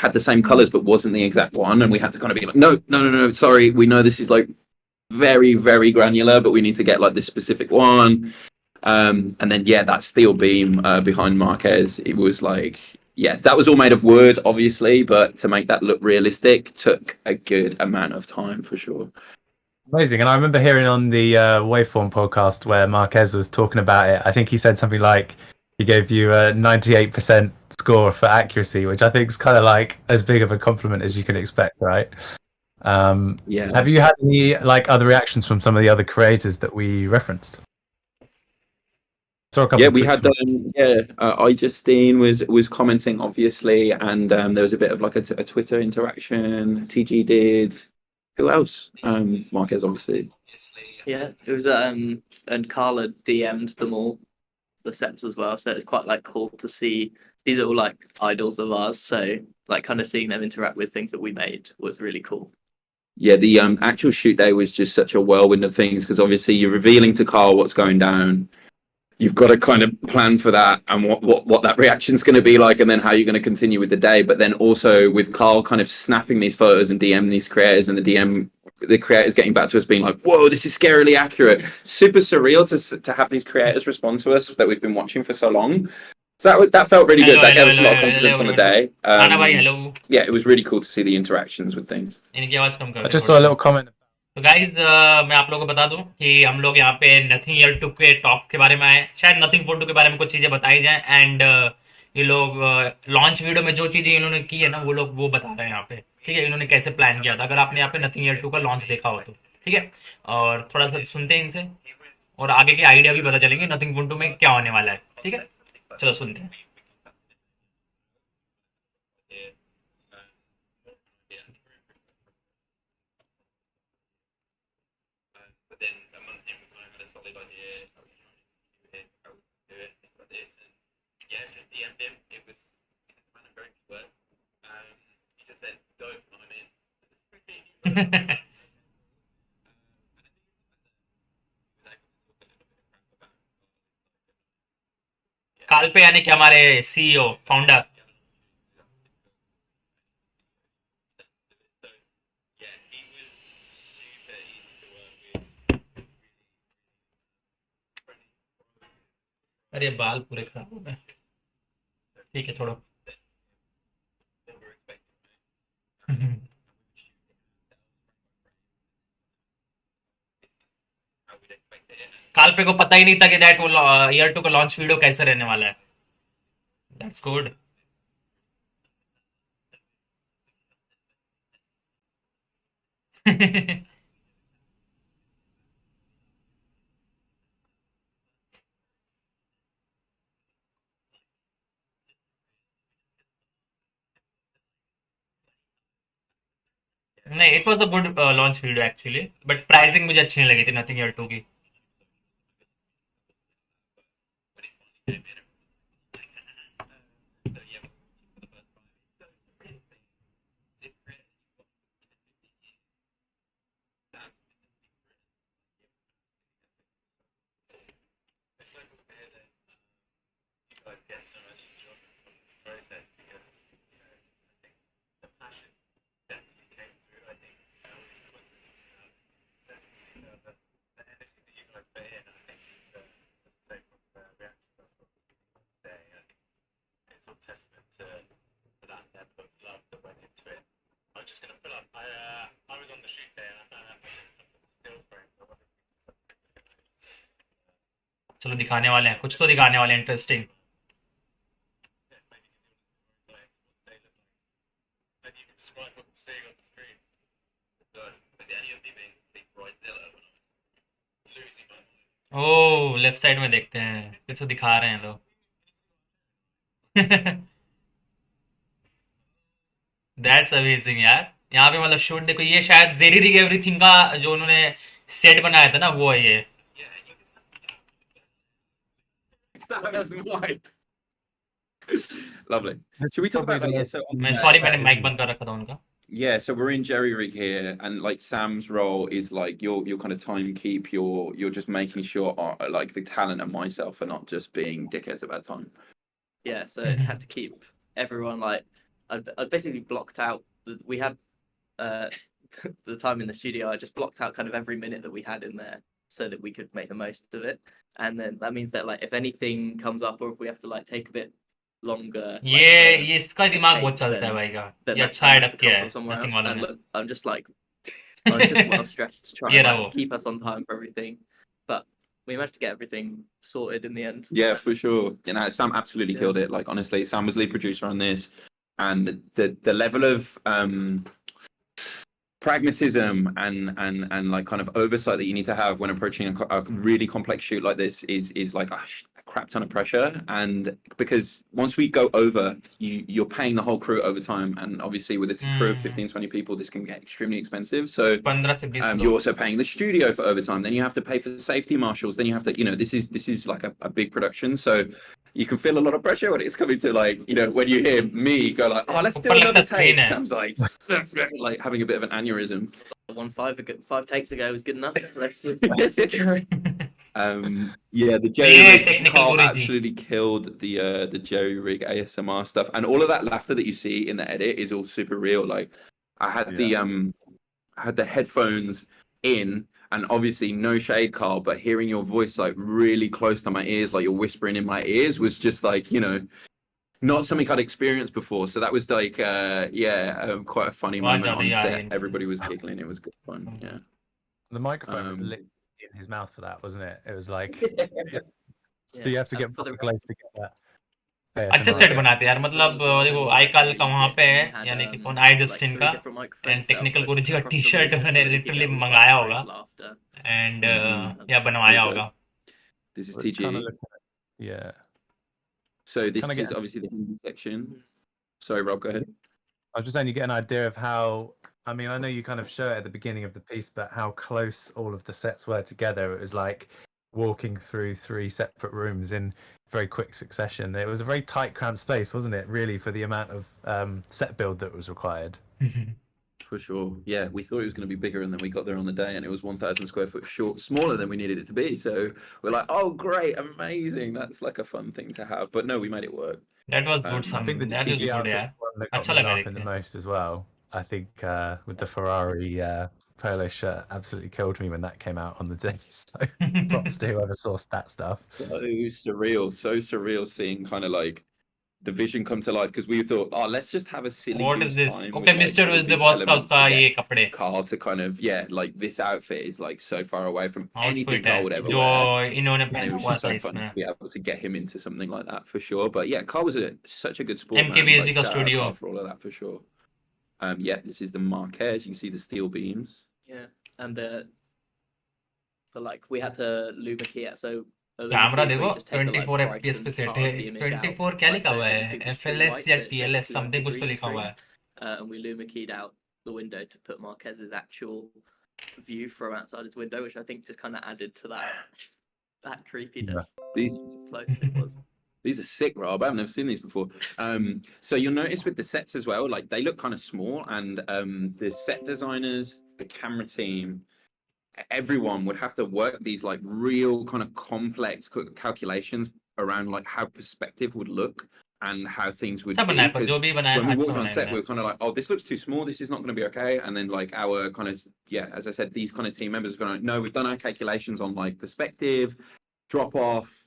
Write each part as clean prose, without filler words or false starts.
had the same colors but wasn't the exact one, and we had to kind of be like, no, sorry, we know this is like very, very granular, but we need to get like this specific one. And then that steel beam behind Marquez, it was like, that was all made of wood, obviously, but to make that look realistic took a good amount of time for sure. Amazing. And I remember hearing on the Waveform podcast where Marquez was talking about it. I think he said something like he gave you a 98% score for accuracy, which I think is kind of like as big of a compliment as you can expect, right? Have you had any like other reactions from some of the other creators that we referenced? We had iJustine was commenting obviously, and there was a bit of like a Twitter interaction. TG did. Who else? Marquez obviously. Yeah, it was and Carla DM'd them all the sets as well, so it's quite like cool to see. These are all like idols of ours, so like kind of seeing them interact with things that we made was really cool. Yeah, the actual shoot day was just such a whirlwind of things, because obviously you're revealing to Carl what's going down. You've got to kind of plan for that and what that reaction's going to be like, and then how you're going to continue with the day. But then also with Carl kind of snapping these photos and DMing these creators, and the creators getting back to us being like, whoa, this is scarily accurate. Super surreal to have these creators respond to us that we've been watching for so long. So that felt really good. That gave us a lot of confidence on the day. Yeah, it was really cool to see the interactions with things. I just saw a little comment. तो guys मैं आप लोगों को बता दूं कि हम लोग यहाँ पे नथिंग ईयर 2 के टॉक्स के बारे में आए, शायद नथिंग फोर 2 के बारे में कुछ चीजें बताई जाएं, एंड ये लोग लॉन्च वीडियो में जो चीजें इन्होंने की है ना, वो लोग वो बता रहे हैं यहाँ पे, ठीक है, इन्होंने कैसे प्लान किया था, अगर आपने यहाँ पे नथिंग ईयर 2 का लॉन्च देखा हो तो, ठीक है, और थोड़ा सा सुनते हैं इनसे और आगे के आइडिया भी पता चलेंगे नथिंग फोर 2 में क्या होने वाला है, ठीक है, चलो सुनते हैं. कालपे यानी कि हमारे सीईओ फाउंडर. अरे बाल पूरे खराब हो गए, ठीक है छोड़ो. कालपे को पता ही नहीं था कि दैट वो ईयर 2 का लॉन्च वीडियो कैसे रहने वाला है. That's good. नहीं, it was a good launch video actually, but pricing मुझे अच्छी नहीं लगी थी नथिंग ईयर 2 की. चलो दिखाने वाले हैं, कुछ तो दिखाने वाले हैं इंटरेस्टिंग. ओह, लेफ्ट साइड में देखते हैं, कुछ तो दिखा रहे हैं लोग. दैट्स अमेजिंग यार. यहाँ पे मतलब शूट देखो, ये शायद जेरी रिग एवरीथिंग का जो उन्होंने सेट बनाया था ना, वो है ये. Lovely. Should we talk about that? Sorry, मैंने माइक बंद कर रखा था उनका. Yeah, so we're in jerry rig here, and like Sam's role is like your kind of time keep. You're just making sure like the talent and myself are not just being dickheads about time. Yeah, so I had to keep everyone like I basically blocked out. We had the time in the studio. I just blocked out kind of every minute that we had in there so that we could make the most of it. And then that means that like if anything comes up or if we have to like take a bit longer, ये इसका दिमाग take, बहुत चलता है then भाई का that ये like अच्छा time has एडप to किया come है from somewhere नथिंग else. वाला And ने look, I'm just like I was just well stressed to try ये and रहा like, वो keep us on time for everything. But we managed to get everything sorted in the end. Yeah, for sure. You know, Sam absolutely Yeah. killed it. Like honestly, Sam was lead producer on this, and the level of pragmatism and like kind of oversight that you need to have when approaching a really complex shoot like this is like a crap ton of pressure. And because once we go over, you're paying the whole crew overtime, and obviously with a crew of 15-20 people, this can get extremely expensive. So 15 से 20 you're लोग also paying the studio for overtime. Then you have to pay for the safety marshals. Then you have to, you know, this is like a big production. So you can feel a lot of pressure when it's coming to like, you know, when you hear me go like, oh, let's do ऊपर लगता another screen take. है Sam's like having a bit of an aneurysm. 5 takes ago was good enough. Yeah, the ये jerry rig, technical Carl Guru ji absolutely killed the jerry rig ASMR stuff, and all of that laughter that you see in the edit is all super real. Like I had the headphones in, and obviously no shade, Carl, but hearing your voice like really close to my ears, like you're whispering in my ears, was just like, you know, not something I'd experienced before. So that was like quite a funny बहुत moment ज्यादा on he uh set. रही है Everybody was giggling. It was good fun. Yeah. The microphone was Um, lit in his mouth for that, wasn't it? It was like Yeah. you have to And get for the proper close to get that. अच्छा ASMR. Set बनाते हैं यार मतलब देखो आईकाल का वहां पे है had, यानी कि कौन आई जस्टिन का एंड टेक्निकल गुरु जी का टी शर्ट उन्होंने लिटरली मंगाया होगा एंड या बनवाया होगा This is We're kinda TG. looking at- Yeah. So this Kinda is get- obviously the Hindi section. Sorry, Rob, go ahead. I was just saying you get an idea of how. I mean, I know you kind of show it at the beginning of the piece, but how close all of the sets were together. It was like walking through 3 separate rooms in very quick succession. It was a very tight, cramped space, wasn't it? Really, for the amount of set build that was required. For sure. Yeah, we thought it was going to be bigger, and then we got there on the day, and it was 1,000 square foot smaller than we needed it to be. So we're like, oh, great, amazing. That's like a fun thing to have. But no, we made it work. That was good I I some think the that is TG good outfit यार was the one that got अच्छा me लगा laughing the देखने most as well. I think with the Ferrari polo shirt absolutely killed me when that came out on the day. So props to whoever sourced that stuff. So surreal seeing kind of like the vision come to life, because we thought, oh, let's just have a silly what is goose this time okay with, like, mister all is the these boss का elements उसका to ये get कपड़े Carl to kind of, like this outfit is like so far away from anything outfit है Carl would ever जो wear. इन्होंने And it पहना was हुआ just था so fun इसमें to be able to get him into something like that, for sure. But yeah, Carl was such a good sport, man. MKBHD Like, का shout out studio Carl for all of that, for sure. Yeah, this is the Marquez. You can see the steel beams. Yeah, and the like we had to luma key it. So a luma camera key is where देखो you just take the, like, 24 Brighton fps पे set part है of the image out. 24 क्या Like, लिखा so हुआ anything है that's true FLS white, या so it's TLS basically like something a कुछ तो green लिखा हुआ screen. है And we luma keyed out the window to put Marquez's actual view from outside his window, which I think just kind of added to that creepiness. These Close it was. These are sick, Rob. I've never seen these before. So you'll notice with the sets as well, like they look kind of small, and the set designers, the camera team, everyone would have to work these like real kind of complex calculations around like how perspective would look and how things would अच्छा be. बनाया पर 'Cause जो भी बनाया when we अच्छा walked on बनाया set, we मैंने were kind of like, oh, this looks too small. This is not going to be okay. And then like our kind of, as I said, these kind of team members are going to, no, we've done our calculations on like perspective, drop off,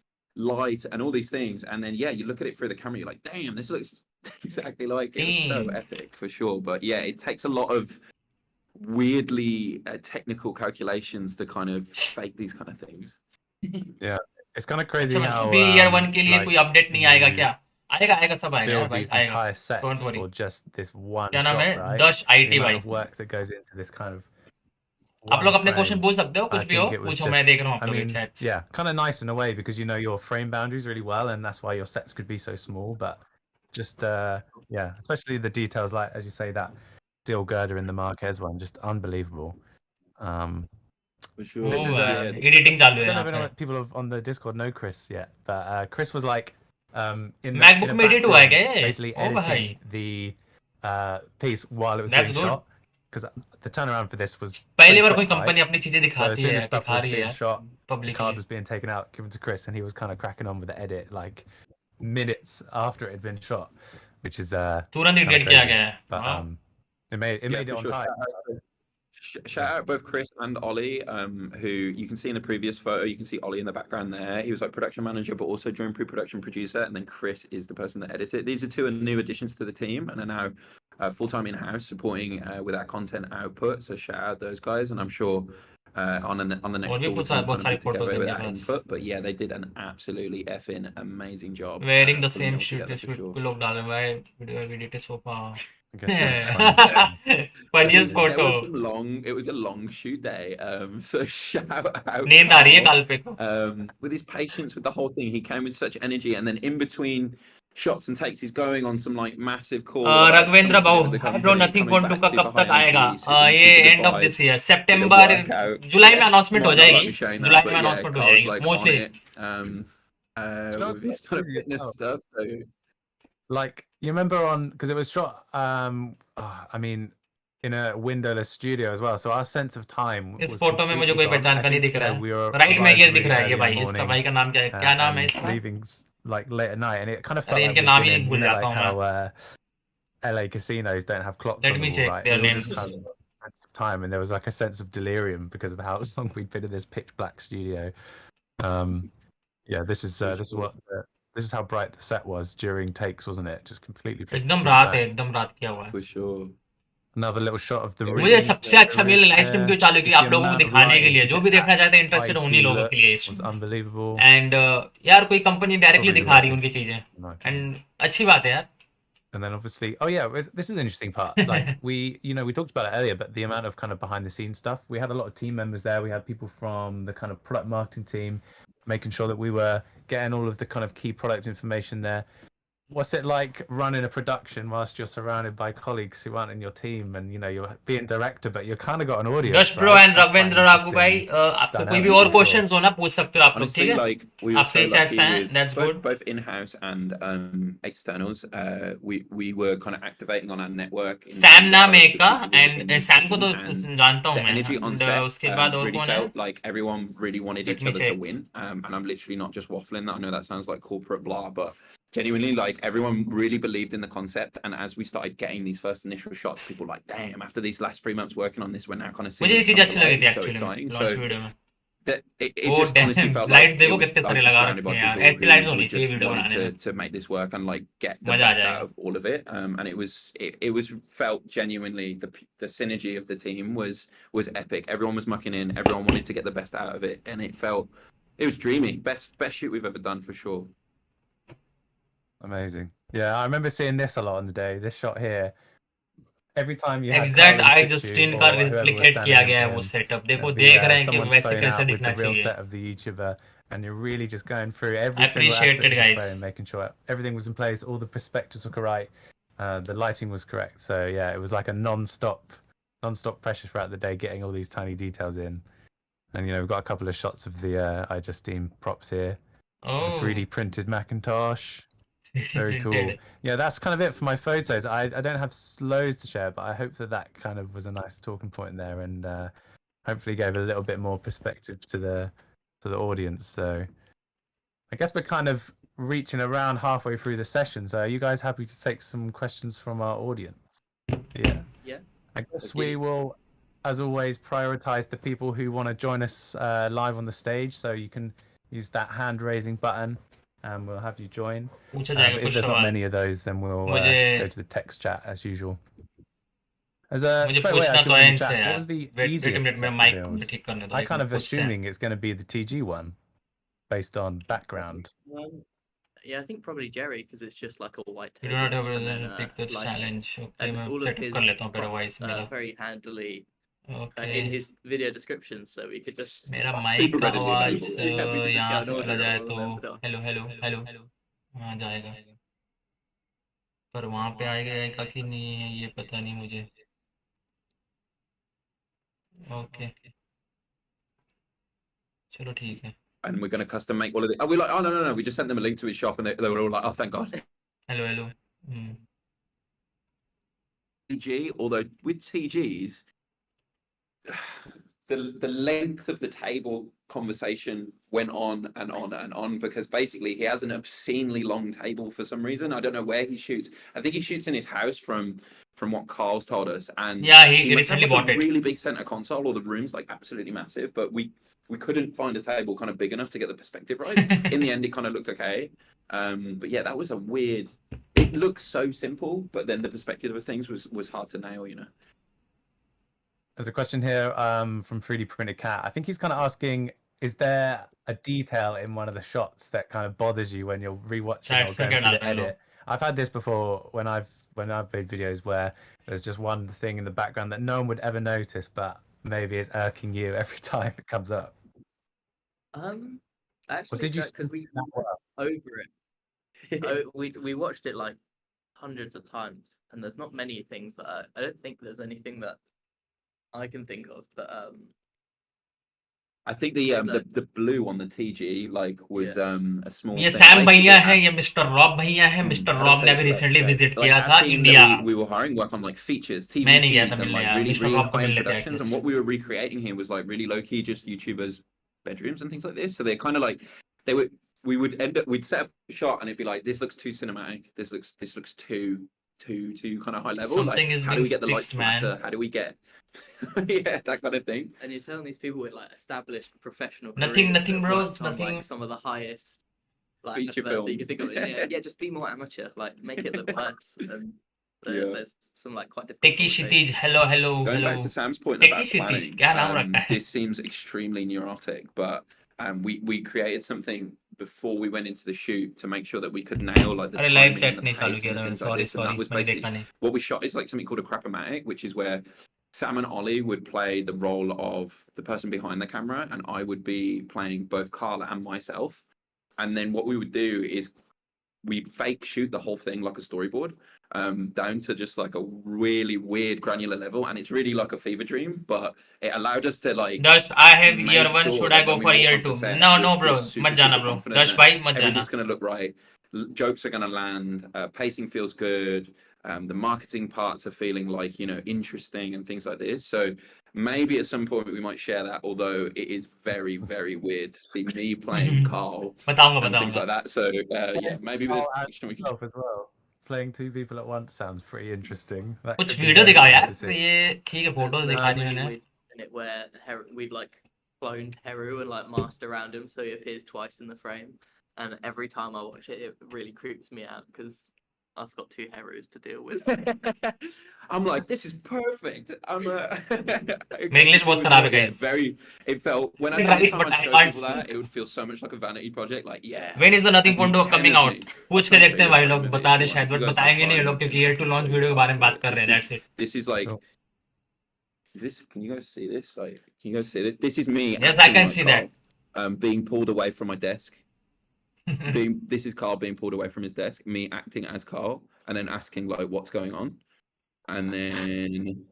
light, and all these things. And then, you look at it through the camera, you're like, damn, this looks exactly like it. It was so Damn. epic, for sure. But yeah, it takes a lot of weirdly technical calculations to kind of fake these kind of things. It's kind of crazy अच्छा how अभी year 1 के लिए like, कोई update नहीं आएगा you क्या आएगा आएगा सब आएगा यार build भाई these आएगा entire sets Don't worry. for just this one क्या नाम shot, है right? दश The आईटी amount भाई of work that goes into this kind of आप one लोग अपने frame. क्वेश्चन पूछ सकते हो I कुछ भी हो think it was पूछो मैं just, देख रहा हूँ आप I लोग mean, chats yeah, kind of nice in a way because you know your frame boundaries really well, and that's why your sets could be so small. But just especially the details, like as you say, that steel girder in the Marquez one, just unbelievable. For sure. This is, editing चालू I है don't know यहाँ if पे anyone, people on the Discord know Chris yet, but Chris was like in MacBook in a में edit हुआ है background, क्या ये? basically ओ editing भाई the piece while it was That's being good. shot. Because the turnaround for this was पहली pretty बार कोई quick, right? Company अपनी चीजें So दिखाती as soon है as stuff दिखा was रही being है shot, the card publicly was being taken out, given to Chris, and he was kind of cracking on with the edit like minutes after it had been shot. which is तुरंत ही kind of date किया crazy. गया है But वाह it made Yeah, it for on sure. time. Shout out both Chris and Ollie, who you can see in the previous photo. You can see Ollie in the background there. He was like production manager, but also during pre-production producer. And then Chris is the person that edited. These are two new additions to the team, and are now full-time in-house supporting with our content output. So shout out those guys, and I'm sure on the next और भी call we कुछ can बहुत kind सारी of be photos together है with मेरे that pass input. But yeah, they did an absolutely effing amazing job wearing the pulling same it all shit together for shoot sure. को लोग डाल रहे हैं भाई video edited so far I guess that's funny. funniest There photo was some long. It was a long shoot day. So shout out नींद आ रही है Carl. काल पे को With his patience with the whole thing, he came with such energy, and then in between shots and takes, he's going on some like massive call. About Raghvendra something to do Babu with the hi bro company, nothing coming point two back का super कब high तक आएगा energy, super, ये super end of good this year vibes, did a September workout. जुलाई में announcement हो Might not like जाएगी me showing July that, में but yeah, announcement हो Carl's जाएगी like on mostly it. So With this kind of crazy as fitness well. stuff. So Like you remember on because it was shot I mean in a windowless studio as well, so our sense of time इस was photo में मुझे completely कोई gone. पहचान I का नहीं think, दिख रहा we were है राइट में ये arrived दिख रहा है really ये early in भाई the इसका morning, भाई का नाम क्या है क्या नाम है and इसका leaving like late at night, and it kind of felt अरे like इनके we'd नाम been ही in, भूल like जाता हूँ मैं how LA casinos don't have clocks Let on me the check wall, right? their We all names. just had a sense of time, and there was like a sense of delirium because of how long we'd been in this pitch black studio. Yeah, this is this is how bright the set was during takes, wasn't it? Just completely pitch एकदम pitch रात black. है एकदम रात किया हुआ है for sure. Another little shot of the मुझे rig. सबसे अच्छा मेरे लाइव स्ट्रीम क्यों चालू की Just आप the लोगों को amount of दिखाने के lighting लिए to जो get भी देखना that चाहते हैं इंटरेस्टेड IQ उन्हीं लोगों look के लिए was unbelievable. एंड यार कोई कंपनी डायरेक्टली Probably the दिखा रही है best उनकी thing चीजें in my opinion. एंड अच्छी बात है यार And then obviously, oh yeah, this is an interesting part. Like we talked about it earlier, but the amount of kind of behind the scenes stuff. We had a lot of team members there. We had people from the kind of product marketing team, making sure that we were getting all of the kind of key product information there. What's it like running a production whilst you're surrounded by colleagues who aren't in your team, and you're being director, but you're kind of got an audience. Just bro right? and That's quite an Raghvendra राघू भाई interesting आपको कोई भी dynamic और for sure. Questions हो ना पूछ सकते हो आप लोग Honestly, ठीक है like we were आपके so chats lucky हैं, with that's good. both in-house and externals. We were kind of activating on our network. in Sam terms नाम of है the एक का people within and the Sam को तो team, and जानता हूँ the मैं energy on and, set उसके बाद और really कौन है felt like everyone really wanted Let each me other to check. win. And I'm literally not just waffling that. I know that sounds like corporate blah, but genuinely, like everyone really believed in the concept. And as we started getting these first initial shots, people were like, damn, after these last 3 months working on this, we're now kind of seeing मुझे ये this चीज come अच्छी to लगी life. थी It's so actually exciting. Launch So video में that it Oh, just honestly damn. felt Lights like देखो I was कितने सारे लगा surrounded by रखे हैं। people ऐसी lights who होनी चाहिए just वीडियो wanted बनाने में। to make this work and like get the मजा आ best जाएगा। out of all of it. And it was felt genuinely the synergy of the team was epic. Everyone was mucking in. Everyone wanted to get the best out of it, and it was dreamy. Best shoot we've ever done for sure. Amazing. Yeah, I remember seeing this a lot on the day. This shot here. Every time you had exact Carl in I situ Justin or का whoever was replicate standing किया in गया है for वो him, setup देखो there'd be, देख रहे हैं कि someone's वैसे phone कैसे out with दिखना the real चाहिए set of the YouTuber, and you're really just going through every single Appreciate aspect it, of the guys. frame, making sure everything was in place, all the perspectives were right, the lighting was correct. So yeah, it was like a non-stop pressure throughout the day, getting all these tiny details in. And we've got a couple of shots of the iJustine props here. Oh. The 3D printed Macintosh. Very cool. Yeah, that's kind of it for my photos. I don't have loads to share, but I hope that kind of was a nice talking point there, and hopefully gave a little bit more perspective to the audience. So I guess we're kind of reaching around halfway through the session. So are you guys happy to take some questions from our audience? Yeah. Yeah. I guess Okay. we will, as always, prioritize the people who want to join us live on the stage. So you can use that hand raising button, and we'll have you join. पूछा जाएगा If कुछ there's not सवाल many of those, then we'll मुझे- go to the text chat as usual. As मुझे straight away, पूछना actually, तो in है the इनसे chat, यार what was the wait easiest minute में set to माइक build? ठीक करने दो I एक kind मिनट of पूछते हैं assuming it's going to be the TG one, based on background. Yeah, I think probably Jerry because it's just like a white You table. do not have and then, to take the lighting. challenge okay And मैं all of setup his कर लेता हूँ फिर props, voice मेरा very handily okay in his video description, so we could just मेरा Super mic का readily आवाज available. Yeah, we could just यहाँ get से an चला order जाए or तो whatever. Hello hello hello hello हाँ जाएगा पर वहाँ पे आएगा कि नहीं है ये पता नहीं मुझे ओके चलो ठीक है And we're going to custom make all of it. Oh, we're like, oh no, we just sent them a link to his shop, and they were all like, oh, thank God. Hello hello TG, although with TGs, the length of the table conversation went on and on and on because basically he has an obscenely long table for some reason. I don't know where he shoots. I think he shoots in his house from what Carl's told us. And Yeah, he must have recently like bought a it. really big center console, or the room's like absolutely massive, but we couldn't find a table kind of big enough to get the perspective right. In the end, it kind of looked okay. But yeah, that was a weird. It looks so simple, but then the perspective of things was hard to nail, you know. There's a question here from 3D Printed Cat. I think he's kind of asking, is there a detail in one of the shots that kind of bothers you when you're rewatching Chat or से going क्या through डालते the हैं लोग? edit? I've had this before when I've made videos where there's just one thing in the background that no one would ever notice, but maybe it's irking you every time it comes up. Or Actually, did you because we that went well? over it. We watched it like hundreds of times, and there's not many things that I don't think there's anything that I can think of that I think the blue on the TG like was a small ये thing. Sam Basically, भैया है, our- ये Mister Rob भैया है. Mister how to Rob say ने this अभी without recently stress. Visit Like किया our था team India. that we were hiring work on like features, मैं नहीं गया था TVCs, and मिलने like यार. really मिस्टर really रॉब को high मिल end लेते हैं productions. And at least. what we were recreating here was like really low key, just YouTubers' bedrooms and things like this. So they're kind of like we would end up we'd set up a shot and it'd be like, this looks too cinematic. This looks too kind of high level. Something Like is how do we being get the lights fixed, man. flatter? How do we get yeah, that kind of thing. and you're telling these people with like established professional Nothing, careers nothing, that bros, worked on, nothing. like some of the highest like Feature adverts that you films. can think of. Yeah, just be more amateur. Like make it look worse. And Yeah. there's some like quite difficult. Techie Kshitij, hello, hello, Going hello. back to Sam's point Techie about Shitij, planning, क्या नाम रखा है? this seems extremely neurotic, but we created something before we went into the shoot to make sure that we could nail like the अरे live timing chat and the नहीं चालू pacing किया and था. things like sorry this. And sorry that was मैंने basically देखा नहीं. what we shot is like something called a crapomatic, which is where Sam and Ollie would play the role of the person behind the camera, and I would be playing both Carla and myself. And then what we would do is we'd fake shoot the whole thing like a storyboard, down to just like a really weird granular level, and it's really like a fever dream, but it allowed us to like Dash, I have make year 1. sure Should I that go when we for walk year onto 2? set, No, we'll no, feel bro. super, मत जाना, super bro. confident Dash that भाई मत जाना. everything's going to look right, jokes are going to land, pacing feels good, the marketing parts are feeling like, you know, interesting and things like this. So maybe at some point we might share that, although it is very very weird to see me playing Carl बताऊंगा and things बताऊंगा. like that. So yeah, maybe there's Carl action we can Yourself as well. Playing two people at once sounds pretty interesting. That कुछ could be video very दिखाओ nice यार. to see. ये ठीक है, photos दिखा दी मैंने. in it where we've like cloned Heru and like masked around him so he appears twice in the frame. And every time I watch it, it really creeps me out because I've got 2 Herus to deal with. I'm like, this is perfect. I'm मेरी English बहुत खराब है guys. It felt when Right, every time but I I show can't people that, speak. it would feel so much like a vanity project. Like, yeah. When is the Nothing I need Fondo 10 coming of out? me. पूछ के I'll देखते हैं show भाई you लोग. a बता video दे शायद, if you but guys बताएंगे can नहीं ये find लोग it. क्योंकि year 2 launch वीडियो के बारे में बात कर रहे हैं. That's it. This is like, Sure. can you guys see this? Like, can you guys see this? This is me. Yes, I acting can like see Carl, being pulled away from my desk. This is Carl being pulled away from his desk. Me acting as Carl, and then asking like, "What's going on?" And then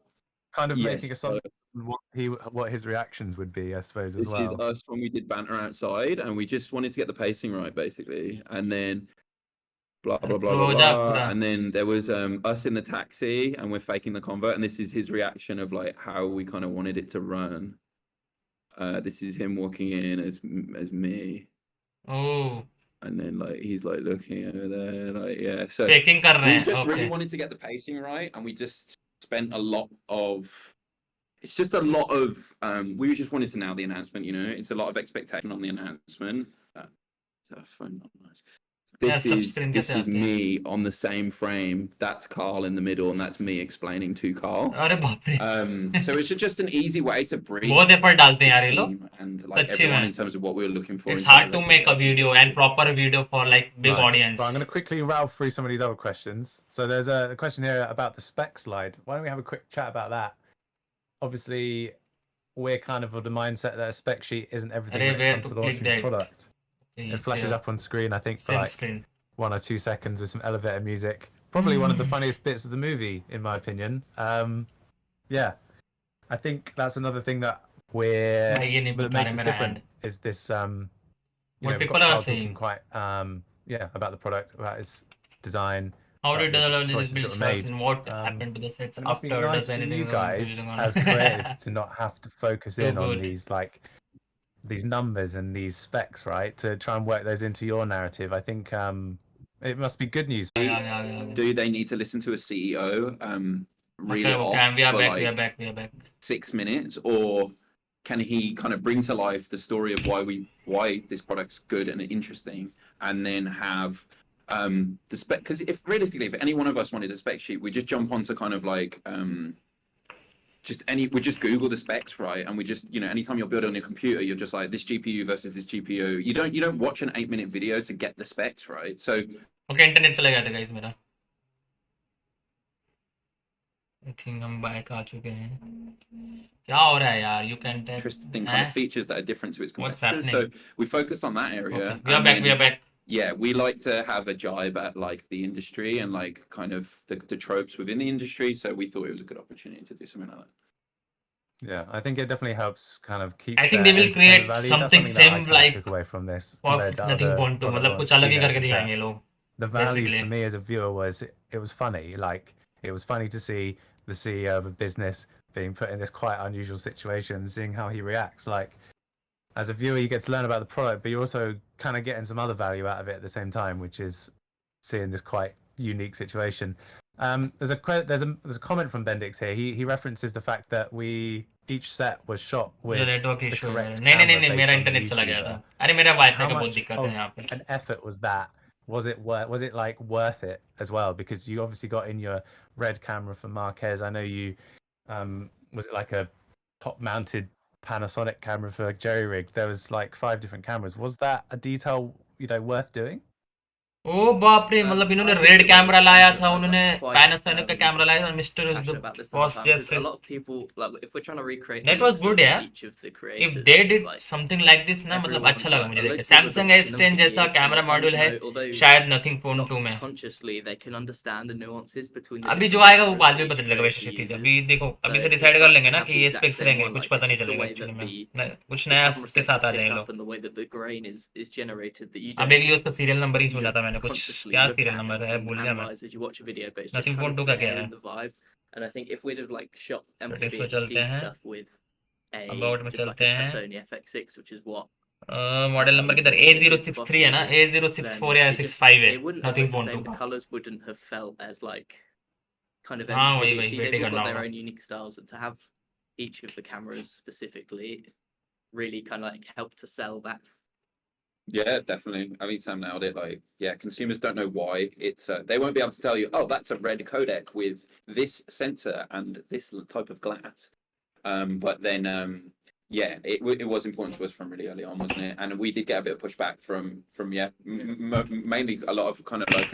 Kind of yes, making so assumptions on what his reactions would be, I suppose, as this well. is us when we did banter outside, and we just wanted to get the pacing right, basically. And then blah blah blah blah Roja blah. pura. And then there was us in the taxi, and we're faking the convert, and this is his reaction of like how we kind of wanted it to run. This is him walking in as me, Oh, and then like he's like looking over there, like yeah. So faking कर रहे we हैं. just really Okay. wanted to get the pacing right, and we just spent a lot of. It's just a lot of. We just wanted to nail the announcement. You know, it's a lot of expectation on the announcement. Phone not nice. Yeah, This subscreen this कैसे is आती है? me on the same frame. That's Carl in the middle, and that's me explaining to Carl. अरे बाप रे. So it's just an easy way to brief बहुत effort डालते the हैं यार ये लोग. team and like अच्छी everyone में. in terms of what we were looking for. It's in terms hard of to make a expectations. video and proper video for like big Nice. audience. But I'm going to quickly rattle through some of these other questions. So there's a question here about the spec slide. Why don't we have a quick chat about that? Obviously, we're kind of the mindset that a spec sheet isn't everything Array, when where it comes to to launching click a that? product. It flashes up on screen, I think, for Same like screen. 1 or 2 seconds with some elevator music. Probably one of the funniest bits of the movie, in my opinion. Yeah, I think that's another thing that we're भाई ये नहीं that बता makes रहे us मेरा different hand. is this What we've got people are Carl saying. talking quite about the product, about its design, How did about the the choices that build were trust made. and what happened to the sets And it must be after? nice Does for anything you guys building on as creatives to not have to focus So in on good. these numbers and these specs, right? To try and work those into your narrative. I think it must be good news. Yeah. Do they need to listen to a CEO read Okay, it okay, off we are for back, we are like back, we are back. 6 minutes, or can he kind of bring to life the story of why this product's good and interesting, and then have the spec? Because if realistically, if any one of us wanted a spec sheet, we just jump onto kind of like we just Google the specs, right? And we just, anytime you're building on your computer, you're just like, this GPU versus this GPU. You don't watch an 8-minute video to get the specs, right? So Okay, internet चला गया था guys मेरा. I think हम back आ चुके हैं. क्या हो रहा है यार? You can tell. interesting kind of features that are different to its What's competitors. So happening? we focused on that area. Okay, we are and back, then, we are back. Yeah, we like to have a jibe at like the industry and like kind of the tropes within the industry. So we thought it was a good opportunity to do something like that. Yeah, I think it definitely helps kind of keep. I think they their will create entertainment value. something That's something that I same kind of like took away from this. for compared to nothing other point to मतलब product कुछ अलग ही launches, करके is दिखाएंगे that लोग. the value basically. for me as a viewer was it was funny. Like it was funny to see the CEO of a business being put in this quite unusual situation, seeing how he reacts. Like as a viewer, you get to learn about the product, but you're also kind of getting some other value out of it at the same time, which is seeing this quite unique situation. There's a comment from Bendix here. He references the fact that each set was shot with मुझे network the issue है. correct नहीं camera मेरा based on the internet चला गया YouTuber. था. अरे मेरा wifi How का बहुत much दिक्कत of है यहाँ पे. an effort was that? Was it like worth it as well? Because you obviously got in your red camera for Marquez. I know you was it like a top mounted Panasonic camera for Jerry Rig? There was like 5 different cameras. Was that a detail worth doing? ओ बाप रे, मतलब इन्होंने I think red it camera was लाया something था, that was, उन्होंने like, quite, Panasonic का camera लाया था, mister is passionate the about this the whole boss time, 'cause just a lot of people, like, if we're trying to recreate That the was looks good, of yeah. each of the if creators, they did like, something like this ना, मतलब everyone, अच्छा लगा like, मुझे a देख lot के. of people have Samsung watched them S10 for जैसा years, and camera they kind module of है, know, although शायद नथिंग फोन not 2 में. consciously, they can understand the nuances between the अभी जो different आएगा वो cameras बाद that में each पता चलेगा वैसे creator शक्ति. uses. अभी देखो, So अभी से it's डिसाइड कर nice लेंगे to ना have कि the ये exact स्पेक्स same रहेंगे, one, कुछ like, पता it's नहीं just the चलेगा way एक्चुअली that में. कुछ the नया camera के साथ sensors आ जाए pick up लोग. and the way that the grain is generated, that you अब don't एक लिए उसका सीरियल नंबर ही you भूला don't था मैंने. कुछ consciously क्या look सीरियल at नंबर है, and भूल गया मैं. analyze as you watch a video, but it's just nothing kind phone of 2 the का क्या air है. and the vibe. And I think if we'd have like shot तो इस पे चलते MKBHD हैं, stuff with अबाउट में just like चलते a हैं. Sony FX6, which is what model number किधर? this is the A063 है Boss ना? uses, A064 then या it just 65 है, it wouldn't have nothing looked the phone 2 same. The का. colors wouldn't have felt as like kind of हाँ वही MKBHD. Wait ही They've all करना got their होगा. own unique styles, and to have each of the cameras specifically really kind of like help to sell that. Yeah, definitely. I mean, Sam nailed it. Like, yeah, consumers don't know why it's. They won't be able to tell you, oh, that's a red codec with this sensor and this type of glass. But then, yeah, it was important to us from really early on, wasn't it? And we did get a bit of pushback from mainly a lot of kind of like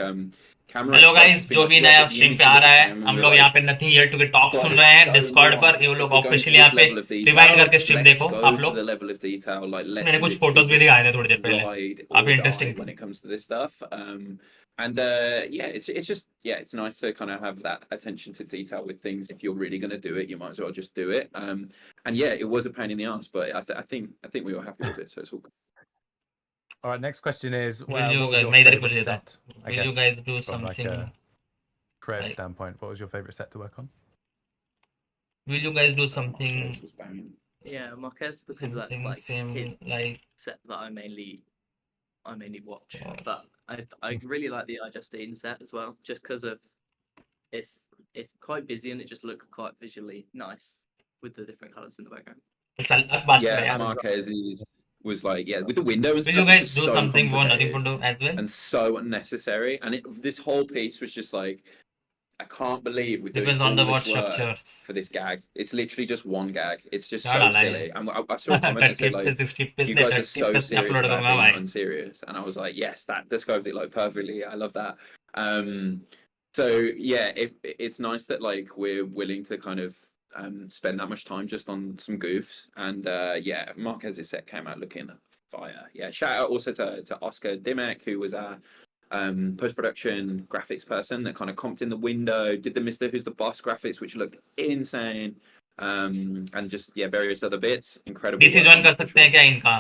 camera. Hello guys, experts जो being भी like, yeah, नया but you stream need पे to uh look रहा the है, same. हम And लोग we're यहाँ like, पे नथिंग हियर टू के टॉक but सुन it's रहे हैं so डिस्कॉर्ड पर. ये nuanced. लोग If we're going to officially this यहाँ पे level of detail, रिवाइंड करके स्ट्रीम let's देखो go आप to लोग. the level of detail. Like, let's मैंने कुछ literally फोटोज भी just दिखाए थे थोड़ी देर पहले, ride or काफी die इंटरेस्टिंग when थी. it comes to this stuff. And yeah, it's just it's nice to kind of have that attention to detail with things. If you're really going to do it, you might as well just do it. And yeah, it was a pain in the ass, but I think we were happy with it, so it's all good. All right, next question is, Will well, you what was guys, your मैं इधर ही पूछ favorite लेता set? हूँ. I Will you guess guys do from like something a creative like, standpoint, what was your favorite set to work on? will you guys do Marquez something was banging. Yeah, Marquez, because that's something like same his like set that I mainly watch. Oh. But I really like the iJustine set as well, just because of it's quite busy and it just looks quite visually nice with the different colors in the background. तो चल अब बात करें Yeah, यार. Marquez was like, with the window and Will you stuff, guys it's do so something for nothing complicated for do as well? and so unnecessary. And this whole piece was just like, I can't believe we're doing Depends on the all what this work structures. for this gag. It's literally just one gag. It's just क्या so डाला है? silly. And I saw a comment that said like, 60 पे you से guys are 30 so पे serious upload about करूंगा being भाई. unserious. And I was like, yes, that describes it like perfectly. I love that. So yeah, it's nice that like we're willing to kind of spend that much time just on some goofs. And yeah, Marquez's set came out looking fire. Yeah, shout out also to Oscar Dimek, who was our post-production graphics person that kind of comped in the window, did the Mr. Who's the Boss graphics, which looked insane. And just various other bits. Incredible. DC work join on कर that for सकते हैं sure. क्या इनका?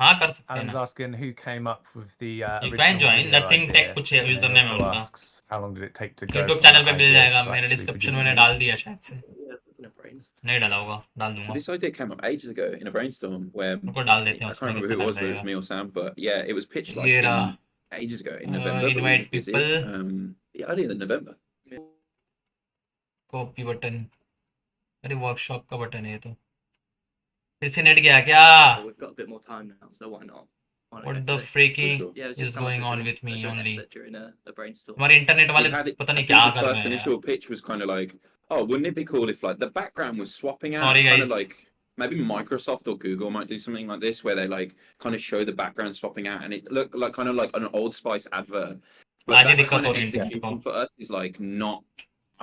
हाँ कर सकते हैं Alan's ना. asking who came up with the You original can join. video Nothing idea, Tech कुछ and then username है also उनका. asks how long did it take to go YouTube from channel पे मिल idea जाएगा. to मैंने actually description में producing it? डाल दिया शायद से. Yeah, speaking of brains. नहीं डाला होगा. डाल So दूंगा. this idea came up ages ago in a brainstorm where उनको डाल I देते हैं can't उसमें remember who कितना it was, time whether it was लगेगा. me or Sam, but yeah, it was pitched like ये रहा. ages ago in November, but we were Invite just busy. people. Yeah, earlier than November. Copy button. अरे workshop का button है ये तो. फिर से नेट गया क्या? But we've got a bit more time now, so why not? Why not What get the to it? freaking sure. Yeah, it's is just kind of going like on a with me joint only? effort during a brainstorm. हमारे internet वाले We had it, पता I नहीं think क्या the कर first रहे हैं initial यार. pitch was kind of like, oh, wouldn't it be cool if like the background was swapping out, Sorry, kind of guys. like maybe Microsoft or Google might do something like this where they like kind of show the background swapping out and it looked like kind of like an Old Spice advert. But आज ही that दिक्कत kind हो of रही है इनको. execution for us is like not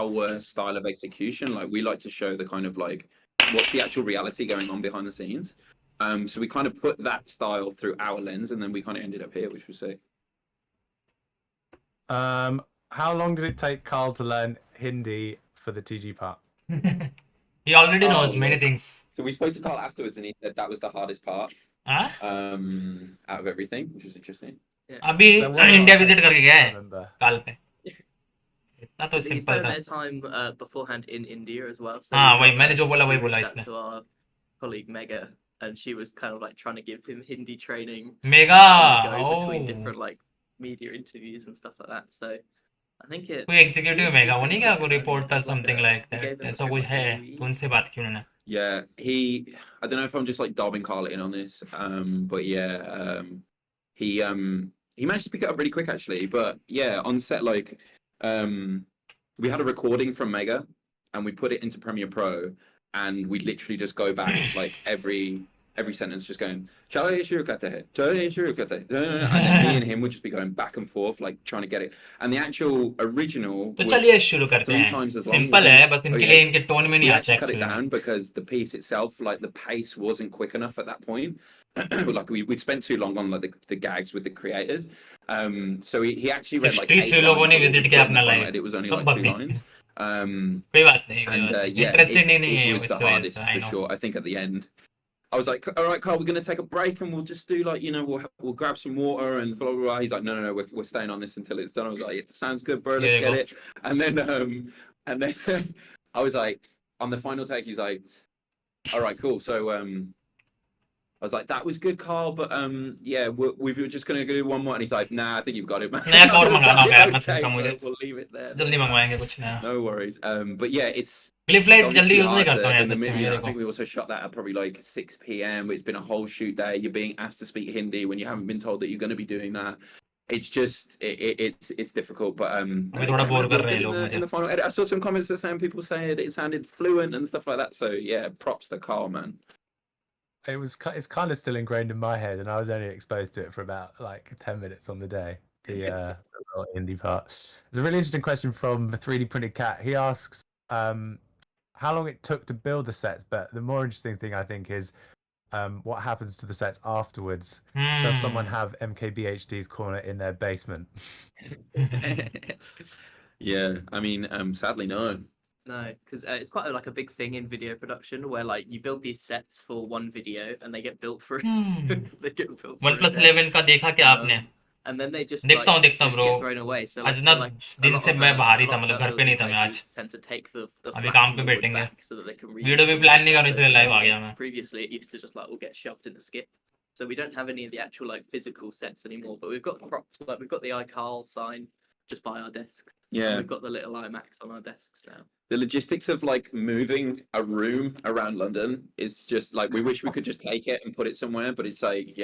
our style of execution. Like we like to show the kind of like what's the actual reality going on behind the scenes. So we kind of put that style through our lens, and then we kind of ended up here, which was sick. How long did it take Carl to learn Hindi for the TG part? He already Oh, knows many Lord. things. So we spoke to Carl afterwards, and he said that was the hardest part हाँ? out of everything, which was interesting. अभी There was a lot India of visit करके I गया है remember. काल पे. इतना तो He simple spent था. their time beforehand in India as well. So हाँ we वही got, मैंने जो बोला we वही बोला reached out इसने. to our colleague Mega, and she was kind of like trying to give him Hindi training, mega. trying to go between Oh. different like media interviews and stuff like that. So I think it. कोई executive mega वो नहीं क्या कोई reporter something like We gave that. him a ऐसा script कुछ like है a week. तो उनसे बात की उन्होंने. Yeah, I don't know if I'm just like dobbing Carl in on this, but yeah, he managed to pick it up really quick actually. But yeah, on set, like, we had a recording from Mega, and we put it into Premiere Pro, and we literally just go back like every sentence, just going, "Chale shuru karte hai, chale shuru karte hai," and then me and him would just be going back and forth, like trying to get it. And the actual original तो was चलिए शुरू करते 3 हैं. times as long. Simple है बस Oh, इनके yeah. लिए इनके टोन में नहीं We आता actually cut it actually. down because the piece itself, like the pace wasn't quick enough at that point. Like we'd spent too long on like the gags with the creators. So he actually read like 63 8 लोगों lines ने of what visit we किया put in अपना the final live. edit. It was only सब like bug 2 गए. lines. कोई बात नहीं. And yeah, interested नहीं है it was इस the वजह hardest से. I for know. sure. I think at the end, I was like, "All right, Carl, we're gonna take a break and we'll just do like, you know, we'll grab some water and blah blah blah." He's like, "No, we're staying on this until it's done." I was like, yeah, "Sounds good, bro. Let's There you get go. it." And then I was like, on the final take, he's like, "All right, cool. So I was like, that was good, Carl, but yeah, we were just gonna do one more." And he's like, "Nah, I think you've got it, man." नया I cover was मंगाना like, होगा यार मैं "Okay, सुनता मुझे. bro, we'll leave it there." जल्दी मंगवाएंगे कुछ नया. No worries. But yeah, it's clip it's light जल्दी obviously यूज नहीं hard करता हूँ to, यार in the सच्ची minute, में. you ये know, I देखो. think we also shot that at probably like 6 p.m. It's been a whole shoot day. You're being asked to speak Hindi when you haven't been told that you're going to be doing that. It's just it's difficult, but अभी it थोड़ा came bore out कर real रहे हैं good लोग in मुझे. the final edit. I saw some comments that saying people saying it sounded fluent and stuff like that. So yeah, props to Carl, man. It's kind of still ingrained in my head, and I was only exposed to it for about like 10 minutes on the day. The little indie part. There's a really interesting question from the 3D printed cat. He asks how long it took to build the sets, but the more interesting thing I think is what happens to the sets afterwards. Does someone have MKBHD's corner in their basement? Yeah, I mean, sadly no. No, because it's quite like a big thing in video production where like you build these sets for one video and they get built for they get built for a day. 1+11 का देखा क्या आपने? And then they just देखता हूँ they just bro. get thrown away. So आज like, ना so, like, a दिन lot से of, मैं बाहर ही a था lot of मतलब घर पे नहीं था मैं आज. places tend to take the अभी flats काम and पे the wood बैठेंगे. back so that they can video भी reuse प्लान the नहीं करना sets इसलिए over लाइव आ and गया over मैं. again. Previously it used to just like all get shoved in the skip. So we don't have any of the actual like physical sets anymore, but we've got props. Like we've got the iCarl sign just by our desks. Yeah. We've got the little IMAX on our desks now. The logistics of like moving a room around London is just like we wish we could just take it and put it somewhere, but it's like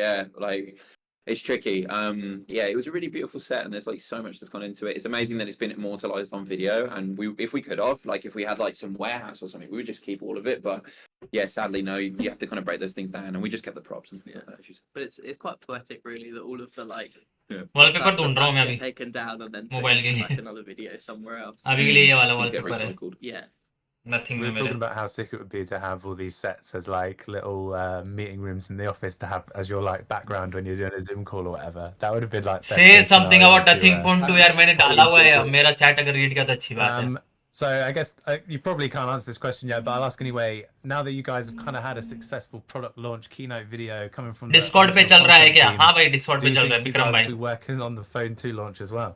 like it's tricky. Yeah, it was a really beautiful set, and there's like so much that's gone into it. It's amazing that it's been immortalized on video, and if we could have like if we had like some warehouse or something, we would just keep all of it. But yeah, sadly no, you have to kind of break those things down, and we just kept the props and things like that. As you said. But it's quite poetic really that all of the like wallpaper ढूंढ रहा हूँ मैं get अभी. taken down and then Mobile put के into, लिए. like another video somewhere else. अभी के लिए ये वाला Things get वॉलपेपर है. recycled. Yeah. Nothing We में were talking मेरे. about how sick it would be to have all these sets as like little meeting rooms in the office to have as your like background when you're doing a Zoom call or whatever. That would have been like best Say case something scenario about to, Nothing Phone 2 यार मैंने डाला हुआ है. मेरा chat अगर read किया तो अच्छी बात है. So I guess you probably can't answer this question yet, but I'll ask anyway. Now that you guys have kind of had a successful product launch keynote video coming from the Discord पे original चल रहा है content क्या? team, हाँ भाई Discord do पे you चल रहा है think you विक्रम guys भाई. will be working on the Phone 2 launch as well?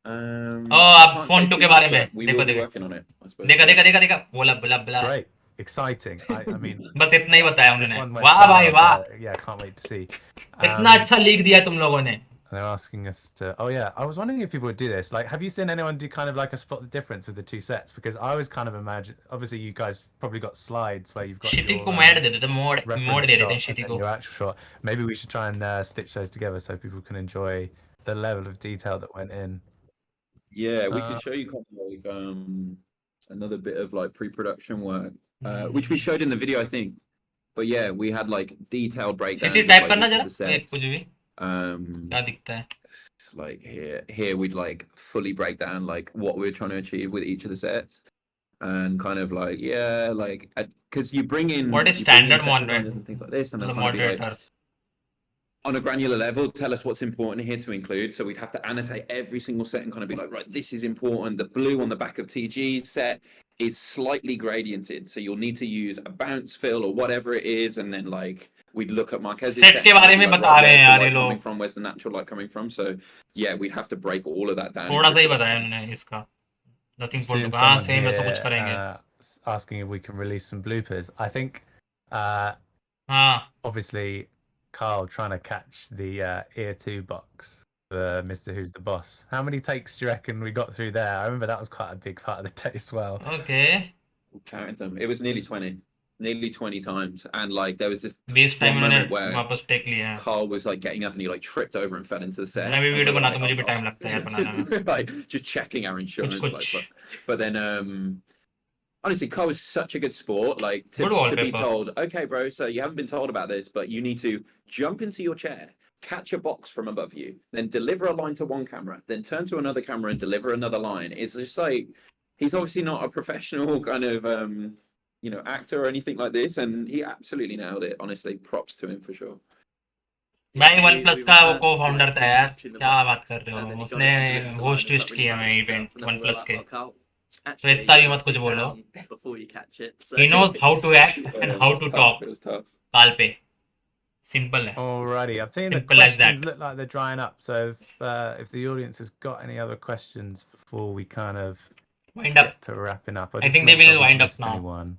आप can't फोन say 2 too के much, बारे में but we देखो will be देखो working on it, I suppose. देखा देखा देखा देखा बोला बोला बोला. Great, exciting. I mean, बस इतना ही बताया this उन्होंने. one went वाह so भाई well, वाह. yeah, can't wait to see. इतना अच्छा लीक दिया तुम लोगों ने. They're asking us to. Oh yeah, I was wondering if people would do this. Like, have you seen anyone do kind of like a spot the difference with the two sets? Because I was kind of imagine. Obviously, you guys probably got slides where you've got Kshitiz your को मोड़ दे देते मोड़ reference दे देते shot हैं and Kshitiz then को. your actual shot. Maybe we should try and stitch those together so people can enjoy the level of detail that went in. Yeah, we could show you kind of like another bit of like pre-production work, which we showed in the video, I think. But yeah, we had like detailed breakdowns. Kshitiz of, type like, करना each of जरा the sets. कुछ भी क्या दिखता है. It's like here we'd like fully break down like what we're trying to achieve with each of the sets, and kind of like like because you bring in What is you bring in standard set moderate? designers and things like this, and The they'll kind of be like, moderator. on a granular level, tell us what's important here to include. So we'd have to annotate every single set and kind of be like, right, this is important. The blue on the back of TG's set is slightly gradiented, so you'll need to use a bounce fill or whatever it is, and then like we'd look at Marquez's Set set के and बारे be में like, बता right, रहे हैं where's the यार ये light लोग. coming from, where's the natural light coming from. So yeah, we'd have to break all of that down. थोड़ा सा ही बताया उन्होंने इसका. Nothing for Seeing हाँ someone सेम ऐसा कुछ here, करेंगे. asking if we can release some bloopers. I think, हाँ obviously, Carl trying to catch the ear 2 box for Mr. Who's the Boss. How many takes do you reckon we got through there? I remember that was quite a big part of the day as well. okay. We counted them. It was nearly 20 times, and like there was this 20 time one उन्होंने moment where वापस take लिया है. Carl was like getting up and he like tripped over and fell into the set. मैं भी and video we were बनाता हूँ like, मुझे भी "Oh, टाइम लगता है यार बनाने में. like just checking our insurance, कुछ. like, but then honestly, Carl was such a good sport. Like Good to be wallpaper. told, okay, bro, so you haven't been told about this, but you need to jump into your chair, catch a box from above you, then deliver a line to one camera, then turn to another camera and deliver another line. It's just like he's obviously not a professional kind of actor or anything like this, and he absolutely nailed it. Honestly, props to him for sure. मैं one plus का वो को founder था यार. क्या बात कर रहे हो? उसने होस्ट ट्विस्ट किया मैं इवेंट वन प्लस के. तो इतना भी मत कुछ बोलो. Before you catch it. So. He knows how to act and how to talk. It was tough. काल पे. Simple है. Alrighty, I'm seeing the Simple as questions that. look like they're drying up. So if the audience has got any other questions before we kind of Wind up. get to wrapping up, I think they will wind up now.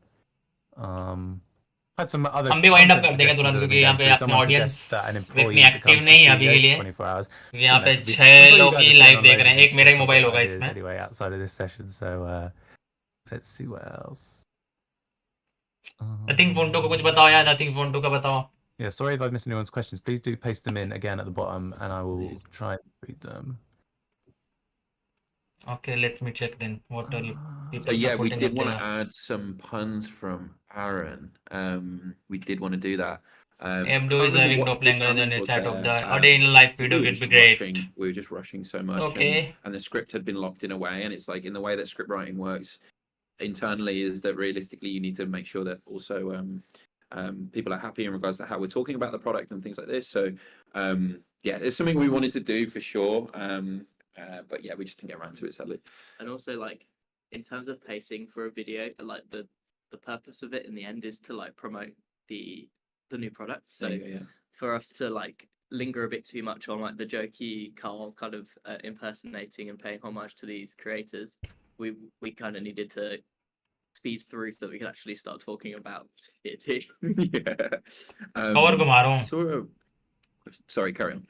Had some other हम भी wind up content कर देंगे suggestions तुरंत that क्योंकि we've यहाँ been पे through. अपने Someone audience suggests that an इतनी employee एक्टिव becomes नहीं है the अभी CEO के for लिए. 24 hours. यहाँ पे I'm 6 sure you लोग guys he have seen live on देख loads रहे of हैं. एक मेरा ही different मोबाइल होगा ideas इसमें. anyway outside of this session. So let's see what else. Nothing phone 2 को कुछ बताओ यार. नथिंग फोन 2 का बताओ. Yeah, sorry if I've missed anyone's questions. Please do paste them in again at the bottom, and I will try and read them. Okay, let me check then. What are you people So yeah, we supporting did up want to there? add some puns from Aaron. We did want to do that. Abdo is can't remember having what no the playing challenge on the was chat of there. the audio in live video we were would be just great. we were just rushing so much, Okay. and the script had been locked in a way, and it's like in the way that script writing works internally is that realistically you need to make sure that also people are happy in regards to how we're talking about the product and things like this. So yeah, it's something we wanted to do for sure. But yeah, we just didn't get around to it sadly. And also, like, in terms of pacing for a video, like the purpose of it in the end is to like promote the new product. So There you go, yeah. for us to like linger a bit too much on like the jokey Carl kind of impersonating and paying homage to these creators, we kind of needed to speed through so that we could actually start talking about it too. Yeah. Cover घुमा रहा हूँ. So, sorry, carry on.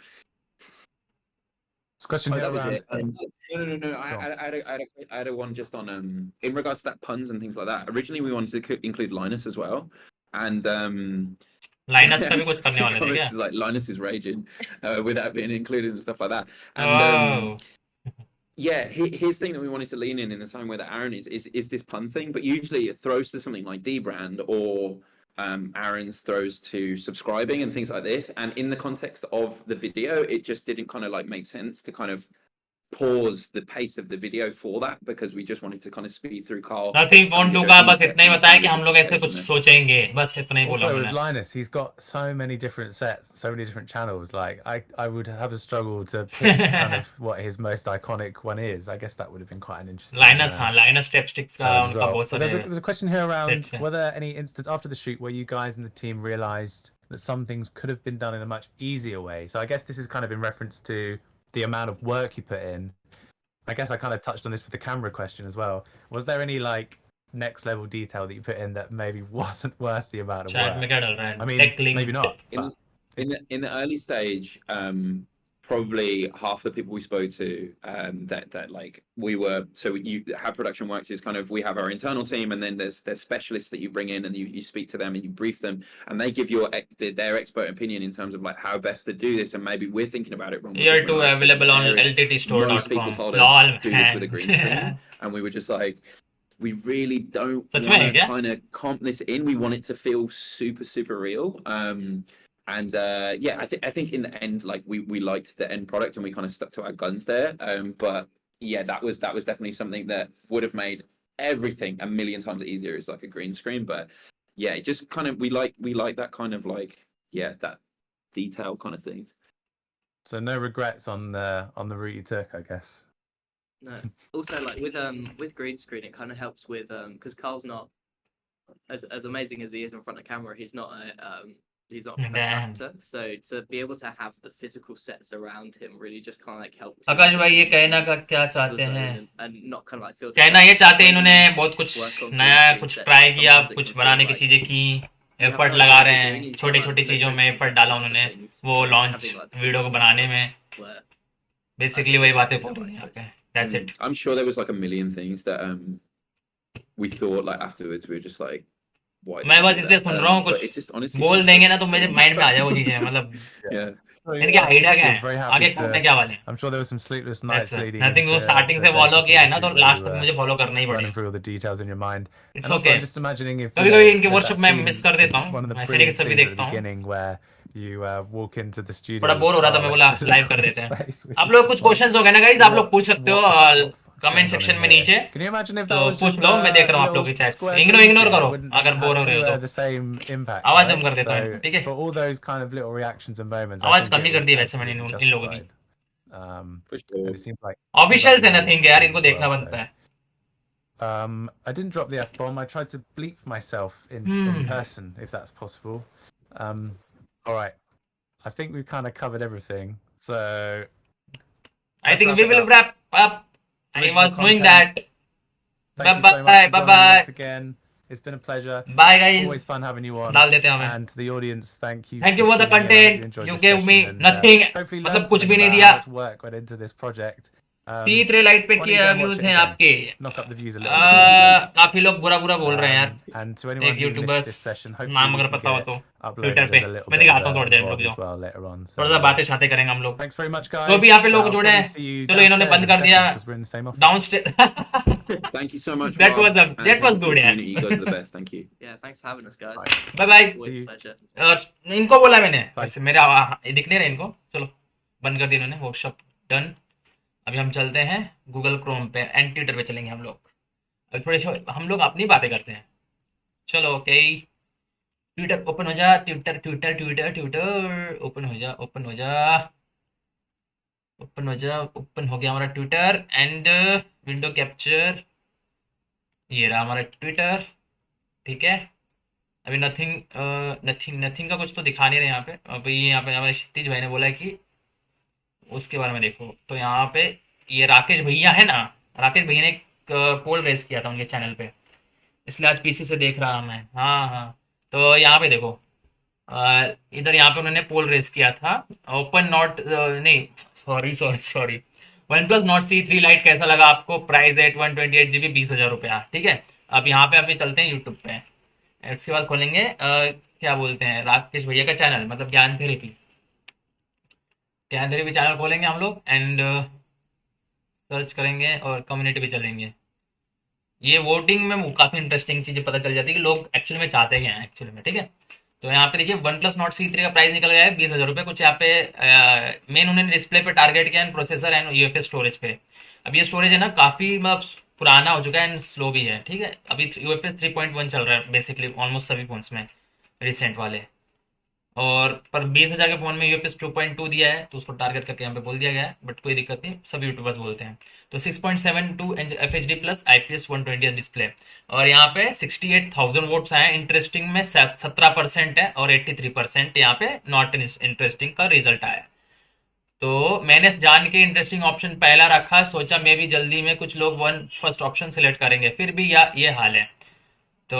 This question Oh, here that was around- it. No. I had a one just on in regards to that puns and things like that. Originally, we wanted to include Linus as well, and Linus का भी कुछ करने वाले थे Linus क्या? is like Linus is raging with that being included and stuff like that. And Oh. yeah, his thing that we wanted to lean in the same way that Aaron is this pun thing, but usually it throws to something like D-Brand or Aaron's throws to subscribing and things like this. And in the context of the video, it just didn't kind of like make sense to kind of pause the pace of the video for that because we just wanted to kind of speed through Carl. Nothing having phone to two go का through the बस sets इतना ही and बताया kind कि of हम just लोग ऐसे कुछ occasionally. सोचेंगे, बस इतना ही बोला Also with उन्होंने. Linus, he's got so many different sets, so many different channels. Like I would have a struggle to pick kind of what his most iconic one is. I guess that would have been quite an interesting Linus, हाँ Linus स्टेपस्टिक्स का challenge as उनका well. बहुत But सारे there's a question here around sets हैं. were there any instances after the shoot where you guys and the team realized that some things could have been done in a much easier way? So I guess this is kind of in reference to the amount of work you put in. I guess I kind of touched on this with the camera question as well. Was there any like next level detail that you put in that maybe wasn't worth the amount of chat में work? क्या डल रहा I है? mean, tech link. maybe not. In But in the early stage, probably half the people we spoke to, that like we were. So how production works is kind of we have our internal team, and then there's specialists that you bring in, and you speak to them and you brief them, and they give their expert opinion in terms of like how best to do this, and maybe we're thinking about it wrong. Year because 2 we're not available on experts in the area. Most people lttstore.com. told us lol do this with a green screen, man. and we were just like, we really don't सच में want है to क्या? kind of comp this in. We want it to feel super real. And yeah, I think in the end, like we liked the end product and we kind of stuck to our guns there. But yeah, that was definitely something that would have made everything a million times easier as like a green screen. But yeah, it just kind of we like that kind of like that detail kind of things. so no regrets on the route you took, I guess. No. Also, like with green screen, it kind of helps with because Carl's not as amazing as he is in front of camera. He's not a professional Damn. actor, so to be able to have the physical sets around him really just kind of like helped. आकाश भाई ये कहना का क्या चाहते हैं? and not kind of like feel. कहना ये चाहते हैं इन्होंने बहुत कुछ Work on नया green कुछ screen ट्राई sets. किया, Sometimes it कुछ can बनाने feel की like चीजें की, you have एफर्ट no लगा idea रहे what हैं, you're doing. छोटी You're छोटी like, चीजों में like, एफर्ट डाला things उन्होंने things वो and launch having, like, video को physical बनाने में. where बेसिकली वही बातें हो रही हैं यहाँ पे. That's it. I'm sure there was like a million things that we thought like afterwards we were just like, why? मैं did we बस do इसलिए that? सुन रहा हूँ But कुछ it just honestly बोल feels देंगे so- ना तो so मेरे much माइंड में आ better. जाए वो चीजें. मतलब Yeah. इनके आइडिया क्या Very है, happy आगे to- करने क्या वाले हैं. I'm sure there were some sleepless nights That's leading. Nothing वो into स्टार्टिंग the से day फॉलो before किया है the ना, तो shoot where लास्ट you तक were मुझे फॉलो करना ही running पड़ेगा. through all the details in your mind. It's And also, okay. I'm just imagining if कभी कभी इनके there's वर्कशॉप that मैं scene मिस कर देता in one of हूँ, the ऐसे नहीं कि brilliant सभी scenes at देखता the हूँ. beginning where you walk into the studio. बड़ा बोर हो रहा था, मैं Carl बोला has लाइव look कर on देते his हैं. face with आप लोग कुछ his क्वेश्चंस हो गए ना गाइस, आप लोग पूछ सकते हो what's comment going on section in में here? नीचे. Can you imagine if तो that was पूछ just लो, मैं देख रहा हूँ आप a लोगों की little chats. square ignore green ignore screen? करो It wouldn't अगर बोर हो have रहे हो the तो. same impact, आवाज right? कम कर देता हूँ, So ठीक है? for all those kind of little reactions and moments, I आवाज think कम it नहीं कर was दी वैसे मैंने absolutely इन लोगों की. justified. For sure. And it seems like official से that नथिंग was यार, good इनको as देखना well, बनता so. है. I didn't drop the F bomb. I tried to bleep myself in person, if that's possible. All right. I think we've kind of covered everything. So I think wrap we it will up. wrap up. I Original was doing content. that. thank you so much Bye-bye, for joining me bye-bye. once again. It's been a pleasure. Bye guys. Always fun having you on. डाल देते हैं हमें. And to the audience, thank you. Thank you for the tuning in. I hope content. enjoyed You this gave me session and, nothing. hopefully मतलब learned कुछ भी something नहीं about दिया. how much work went into this project. C3 light पे why don't क्या you go and watch views it हैं again? आपके? Knock up the views a little bit. काफी लोग बुरा बुरा बोल रहे हैं यार. And to anyone एक who missed YouTubers this session, hopefully नाम we अगर can पता हो get तो uploaded ट्विटर पे as a little मैं bit दिखाता of हूँ थोड़ी a देर में, रुक vlog जाओ. as well later on. So, थोड़ा सा बातें शातें करेंगे हम लोग. thanks very much, guys. तो भी यहाँ पे लोग I'll जुड़े probably हैं. see you चलो इन्होंने downstairs बंद in कर a दिया. second, 'cause we're in the same office. Downstair. Thank you so much. That Rob, was a- and that thank was you to good, the yeah. community. You guys are the best. Thank you. Yeah, thanks for having us, guys. Bye bye. Always See a you. pleasure. इनको बोला मैंने. Bye. वैसे मेरे दिख नहीं रहे इनको. चलो बंद कर दिया इन्होंने. Workshop done. अभी हम चलते हैं गूगल क्रोम पे एंड ट्विटर पे चलेंगे हम लोग. अभी थोड़े से हम लोग अपनी बातें करते हैं. चलो ओके. ट्विटर ओपन हो जा. Twitter Twitter Twitter Twitter open हो जा. ओपन हो जा. ओपन हो जा. ओपन हो गया हमारा ट्विटर एंड विंडो कैप्चर. ये रहा हमारा ट्विटर. ठीक है. अभी नथिंग का कुछ तो दिखा नहीं रहे यहाँ पे. अभी यहाँ पे हमारे क्षितिज भाई ने बोला है कि उसके बारे में देखो. तो यहाँ पे ये राकेश भैया है ना. राकेश भैया ने एक पोल रेस किया था उनके चैनल पे, इसलिए आज पीसी से देख रहा मैं. हाँ हाँ. तो यहाँ पे देखो इधर यहाँ पे उन्होंने पोल रेस किया था. ओपन नॉट नहीं sorry one Plus not C3 light कैसा लगा आपको? प्राइस है 128 GB 20,000 रुपया. ठीक है. अब यहाँ पे अभी चलते हैं यूट्यूब पे. इसके बाद खोलेंगे क्या बोलते हैं राकेश भैया का चैनल, मतलब ज्ञान थेरेपी चैनल खोलेंगे हम लोग एंड सर्च करेंगे और कम्युनिटी पे चलेंगे. ये वोटिंग में काफ़ी इंटरेस्टिंग चीज़ें पता चल जाती है कि लोग एक्चुअली में चाहते क्या हैं एक्चुअली में. ठीक है. तो यहाँ पे देखिए वन प्लस नॉट C3 का प्राइस निकल गया है 20,000 रुपये कुछ। यहाँ पे मेन उन्होंने डिस्प्ले पे टारगेट किया and processor and UFS storage पे। अब ये स्टोरेज है ना काफ़ी मतलब पुराना हो चुका है एंड स्लो भी है, ठीक है। अभी यूएफएस 3.1 चल रहा है बेसिकली ऑलमोस्ट सभी फोन्स में, रिसेंट वाले। और पर 20,000 के फ़ोन में यूएफएस 2.2 दिया है, तो उसको टारगेट करके यहाँ पे बोल दिया गया है, बट कोई दिक्कत नहीं, सभी यूट्यूबर्स बोलते हैं। तो 6.72 FHD प्लस IPS 120 डिस्प्ले। और यहाँ पे 68,000 वोट्स आए। इंटरेस्टिंग में 17% है और 83% यहाँ पे नॉट इंटरेस्टिंग का रिजल्ट आया। तो मैंने जान के इंटरेस्टिंग ऑप्शन पहला रखा, सोचा मे भी जल्दी में कुछ लोग वन फर्स्ट ऑप्शन सेलेक्ट करेंगे, फिर भी ये हाल है। तो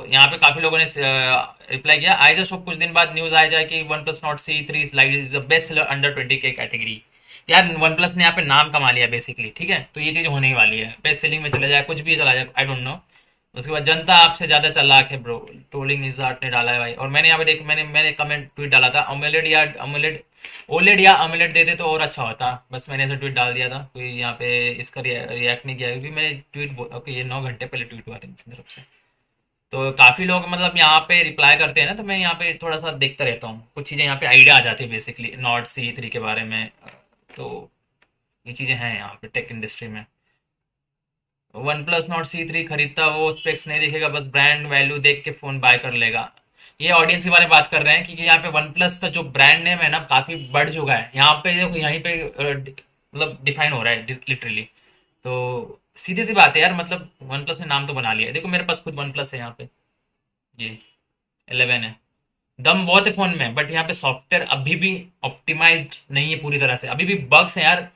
यहाँ पे काफी लोगों ने रिप्लाई किया, आई जस्ट होप कुछ दिन बाद न्यूज आ जाए कि one Plus not C3 light is the best seller under 20K category. यार वन प्लस ने यहाँ पे नाम कमा लिया बेसिकली, ठीक है। तो ये चीज होने ही वाली है, बेस्ट सेलिंग में चले जाए, कुछ भी चला जाए, आई डोंट नो। उसके बाद जनता आपसे ज्यादा चालाक है ब्रो, ट्रोलिंग इजार्ट ने डाला है भाई। और मैंने यहाँ पे देख मैंने कमेंट ट्वीट डाला था, ओलेड या अमोलेड देते तो और अच्छा होता, बस मैंने ऐसा ट्वीट डाल दिया था। कोई यहाँ पे इसका रिएक्ट नहीं किया, क्योंकि मैंने ट्वीट ओके ये 9 घंटे पहले ट्वीट हुआ था इनकी तरफ से। तो काफी लोग मतलब यहाँ पे रिप्लाई करते हैं ना, तो मैं यहाँ पे थोड़ा सा देखता रहता हूँ, कुछ चीजें यहाँ पे आइडिया आ जाती है बेसिकली नॉट C3 के बारे में। तो ये चीजें हैं यहाँ पे टेक इंडस्ट्री में। वन प्लस नॉट C3 खरीदता वो स्पेक्स नहीं देखेगा, बस ब्रांड वैल्यू देख के फोन बाय कर लेगा। ये ऑडियंस के बारे में बात कर रहे हैं, क्योंकि यहाँ पे वन प्लस का जो ब्रांड नेम है ना काफी बढ़ चुका है यहाँ पे, देखो यहीं पे मतलब डिफाइन हो रहा है लिटरली। तो सीधी सी बात है यार, मतलब वन प्लस ने नाम तो बना लिया है। देखो मेरे पास खुद वन प्लस है यहाँ पे, ये 11 है। दम बहुत है फोन में, बट यहाँ पे सॉफ्टवेयर अभी भी ऑप्टिमाइज्ड नहीं है पूरी तरह से, अभी भी बग्स हैं यार।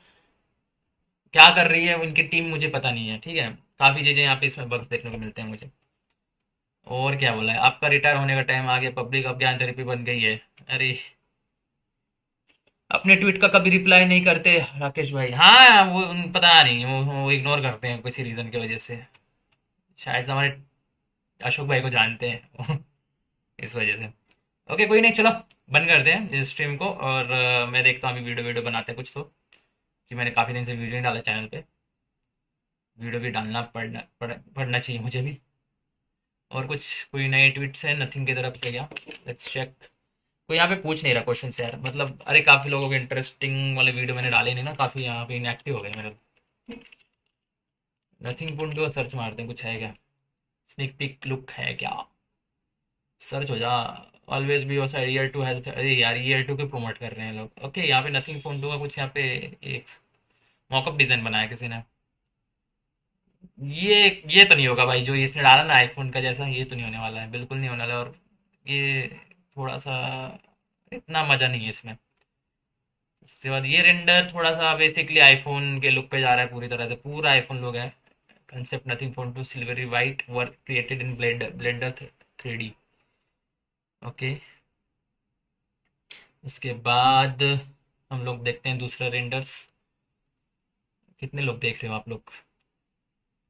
क्या कर रही है इनकी टीम मुझे पता नहीं है, ठीक है। काफी चीजें यहाँ पे इसमें बग्स देखने को मिलते हैं मुझे। और क्या बोला है, आपका रिटायर होने का टाइम आ गया, पब्लिक अब ज्ञान थेरेपी बन गई है। अरे अपने ट्वीट का कभी रिप्लाई नहीं करते राकेश भाई। हाँ वो पता नहीं, वो इग्नोर करते हैं किसी रीजन की वजह से, शायद से हमारे अशोक भाई को जानते हैं इस वजह से। ओके कोई नहीं, चलो बंद करते हैं इस स्ट्रीम को, और मैं देखता हूँ अभी वीडियो वीडियो बनाते हैं कुछ तो, कि मैंने काफ़ी दिन से वीडियो नहीं डाला चैनल पे। वीडियो भी डालना पड़ना चाहिए मुझे भी। और कुछ कोई नए ट्वीट्स है नथिंग की तरफ से क्या, लेट्स चेक। कोई यहाँ पे पूछ नहीं रहा क्वेश्चन से यार, मतलब अरे काफ़ी लोगों के इंटरेस्टिंग वाले वीडियो मैंने डाले नहीं ना, काफ़ी यहाँ पे इनएक्टिव हो गए मेरे। नथिंग पॉइंट को सर्च मारते हैं, कुछ है क्या, स्निक पिक लुक है क्या, सर्च हो जा। Always be your side year 2 has, अरे यार ईयर 2 के प्रमोट कर रहे हैं लोग। ओके यहाँ पे नथिंग फोन 2 का कुछ यहाँ पे एक मॉकअप डिजाइन बनाया किसी ने। ये ये तो नहीं होगा भाई जो इसने डाला ना आईफोन का जैसा, ये तो नहीं होने वाला है, बिल्कुल नहीं होने वाला है। और ये थोड़ा सा इतना मज़ा नहीं है इसमें। उसके बाद ये रेंडर थोड़ा सा बेसिकली आईफोन के लुक पे जा रहा है पूरी तरह से, पूरा आईफोन लुक है। Concept nothing phone 2 silvery white work created in Blender 3D। Okay उसके बाद हम लोग देखते हैं दूसरा रेंडर्स। कितने लोग देख रहे हो आप लोग?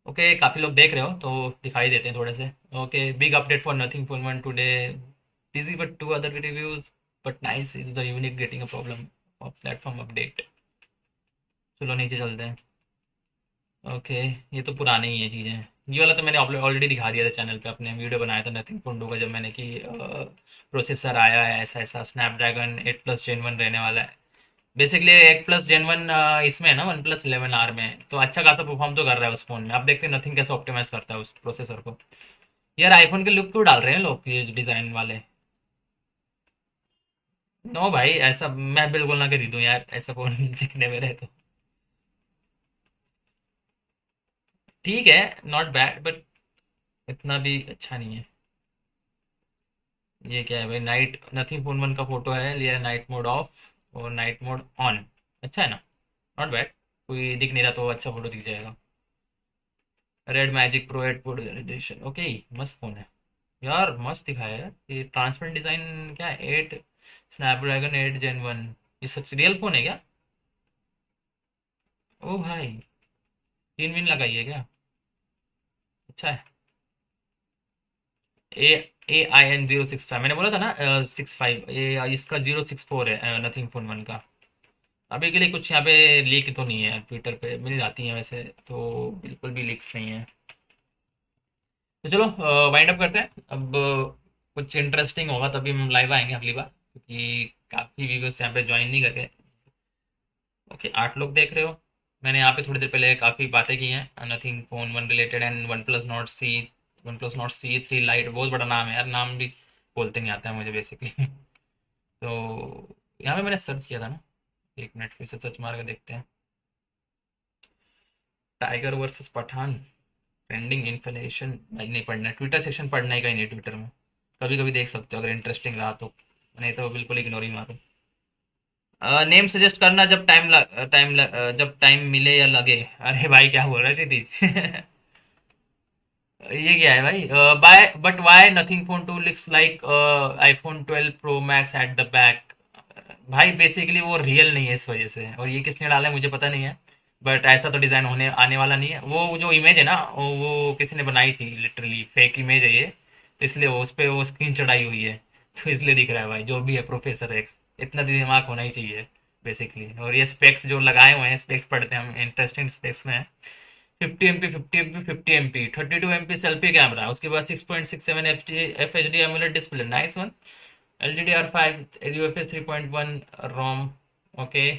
ओके काफ़ी लोग देख रहे हो तो दिखाई देते हैं थोड़े से। Okay big update for Nothing phone 1 today, busy but 2 other reviews but nice is the unique getting a problem of platform update. चलो नीचे चलते हैं। ओके ये तो पुराने ही है चीज़ें, ये वाला तो मैंने ऑलरेडी दिखा दिया था चैनल पे, अपने वीडियो बनाया था नथिंग फोन 2 का जब मैंने कि प्रोसेसर आया है ऐसा ऐसा, स्नैपड्रैगन 8 प्लस जेन 1 रहने वाला है। बेसिकली 8 प्लस जेन 1 इसमें है ना, वन प्लस 11R में, तो अच्छा खासा परफॉर्म तो कर रहा है उस फोन में। अब देखते हैं नथिंग कैसे ऑप्टिमाइज करता है उस प्रोसेसर को। यार आईफोन के लुक क्यों डाल रहे हैं लोग ये डिज़ाइन वाले? नो भाई ऐसा मैं बिल्कुल ना खरीदूं यार, ऐसा फोन दिखने में रहे तो ठीक है, नॉट बैड बट इतना भी अच्छा नहीं है। ये क्या है भाई, नाइट नथिंग फोन 1 का फोटो है, लिया नाइट मोड ऑफ और नाइट मोड ऑन, अच्छा है ना, नॉट बैड। कोई दिख नहीं रहा तो अच्छा फोटो दिख जाएगा। Red Magic pro 8 photo edition, okay मस्त फोन है यार, मस्त दिखाया है ये ट्रांसपेरेंट डिजाइन। क्या है 8 स्नैपड्रैगन 8 जेन 1, ये सच रियल फोन है क्या? ओ भाई तीन विन लगाई है क्या, अच्छा है। AIN065 मैंने बोला था ना 65, ये इसका 064 है नथिंग फोन 1 का। अभी के लिए कुछ यहाँ पे लीक तो नहीं है, ट्विटर पे मिल जाती हैं वैसे तो, बिल्कुल भी लीक्स नहीं है। तो चलो वाइंड अप करते हैं अब। कुछ इंटरेस्टिंग होगा तभी हम लाइव आएंगे अगली बार, क्योंकि काफ़ी व्यूवर्स यहाँ पे ज्वाइन नहीं करके। ओके, 8 लोग देख रहे हो। मैंने यहाँ पे थोड़ी देर पहले काफ़ी बातें की हैं Nothing phone one related and One Plus Nord C 3 Lite, बहुत बड़ा नाम है यार, नाम भी बोलते नहीं आता है मुझे बेसिकली। तो यहाँ पे मैंने सर्च किया था ना, 1 मिनट फिर से सर्च मार के देखते हैं। Tiger versus Pathan trending inflation, भाई नहीं पढ़ना है, ट्विटर सेक्शन पढ़ना ही कहीं नहीं ट्विटर में, कभी कभी देख सकते हो अगर इंटरेस्टिंग रहा तो, नहीं तो बिल्कुल इग्नोर ही मारो। नेम सजेस्ट करना जब टाइम मिले या लगे। अरे भाई क्या बोल रहे थे ये क्या है भाई, bye but why Nothing phone 2 looks like iPhone 12 pro max at the back. भाई बेसिकली वो रियल नहीं है इस वजह से, और ये किसने डाला है मुझे पता नहीं है, बट ऐसा तो डिज़ाइन होने आने वाला नहीं है। वो जो इमेज है ना वो किसी ने बनाई थी, लिटरली फेक इमेज है ये, तो इसलिए वो उस पर वो स्क्रीन चढ़ाई हुई है, तो इसलिए दिख रहा है भाई। जो भी है प्रोफेसर एक्स, इतना दिमाग होना ही चाहिए बेसिकली। और ये स्पेक्स जो लगाए हुए हैं, स्पेक्स पढ़ते हैं हम, इंटरेस्टिंग स्पेक्स में है। 50 MP 50 MP 50 MP 32 MP selfie camera, उसके बाद 6.67 FHD AMOLED display, nice one. LDDR5 UFS 3.1 रोम, ओके।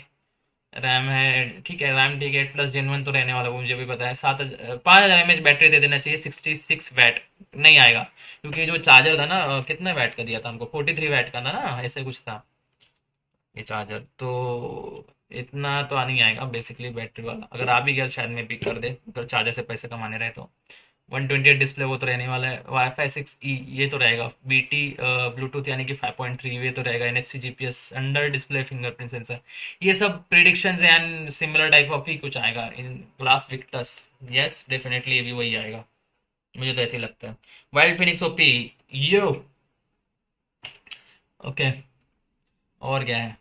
रैम है ठीक है, रैम ठीक है, प्लस जेन 1 तो रहने वाला वो मुझे भी पता है। 5000 mAh बैटरी दे देना चाहिए, 66 वैट नहीं आएगा, क्योंकि जो चार्जर था ना कितने वैट का दिया था हमको, 43 वैट का था ना, ऐसे कुछ था ये चार्जर, तो इतना तो नहीं आएगा बेसिकली बैटरी वाला। अगर आ भी गया शायद में भी कर दे, अगर चार्जर से पैसे कमाने रहे तो। 128 डिस्प्ले वो तो रहने वाला है। Wi-Fi 6E ये तो रहेगा। BT ब्लूटूथ यानी कि 5.3 ये तो रहेगा। NFC GPS, under display fingerprint sensor, ये सब predictions and similar type of ही कुछ आएगा इन ग्लास विक्टस। यस डेफिनेटली ये भी वही आएगा, मुझे तो ऐसे ही लगता है। वाइल्ड फिनिक्स OP यो, ओके। और क्या है,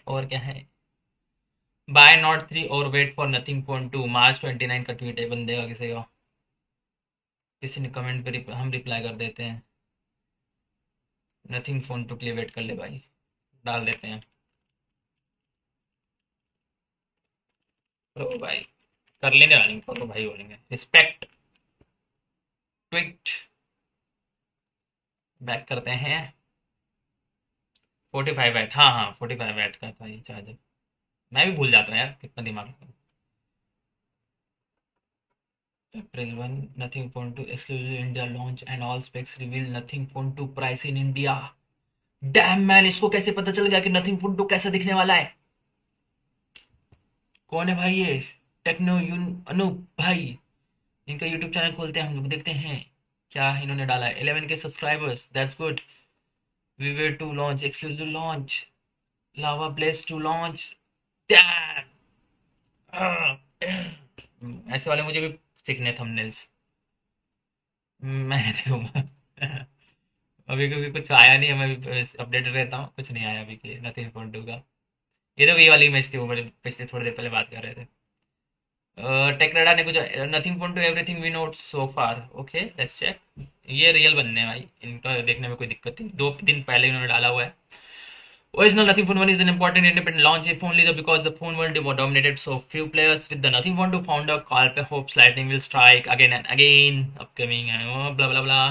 और क्या है। बाय नॉट 3 और wait for Nothing phone 2, March 29 का ट्वीट है बंदे का, किसी का, किसी ने कमेंट पे हम रिप्लाई कर देते हैं। नथिंग फोन 2 के लिए वेट कर ले भाई, डाल देते हैं। तो भाई कर लेने वाले तो भाई बोलेंगे रिस्पेक्ट। ट्वीट बैक करते हैं। 45 वैट, हाँ 45 वैट का था ये चार्जर, मैं भी भूल जाता हूँ यार, कितना दिमाग। April 1 Nothing Phone 2 exclusive India launch and all specs reveal Nothing Phone 2 price in India। Dam man, इसको कैसे पता चल गया कि नथिंग फोन 2 कैसा दिखने वाला है? कौन है भाई ये? टेक्नो यून अनूप भाई, इनका यूट्यूब चैनल खोलते हैं हम लोग, देखते हैं क्या इन्होंने डाला है। 11K subscribers, that's good. We wait to launch, exclusive launch, Lava Blaze two launch. Damn, ऐसे वाले मुझे भी सीखने थंबनेल्स, मैं देखूंगा। अभी क्योंकि कुछ आया नहीं है, मैं भी अपडेटेड रहता हूँ, कुछ नहीं आया अभी के लिए नथिंग फोन 2 का। ये तो वही वाली इमेज थी, वो बड़े पिछले थोड़ी देर पहले बात कर रहे थे। टेकराडा ने कुछ Nothing phone 2 everything we know so far, okay let's check. ये रियल बनने हैं भाई, इनका देखने में कोई दिक्कत नहीं, 2 दिन पहले इन्होंने डाला हुआ है। Original Nothing Phone 1 is an important independent launch, if only because the phone world dominated so few players. With the Nothing Phone 2 founder Carl hopes lightning will strike again and again. Upcoming है वो blah blah blah।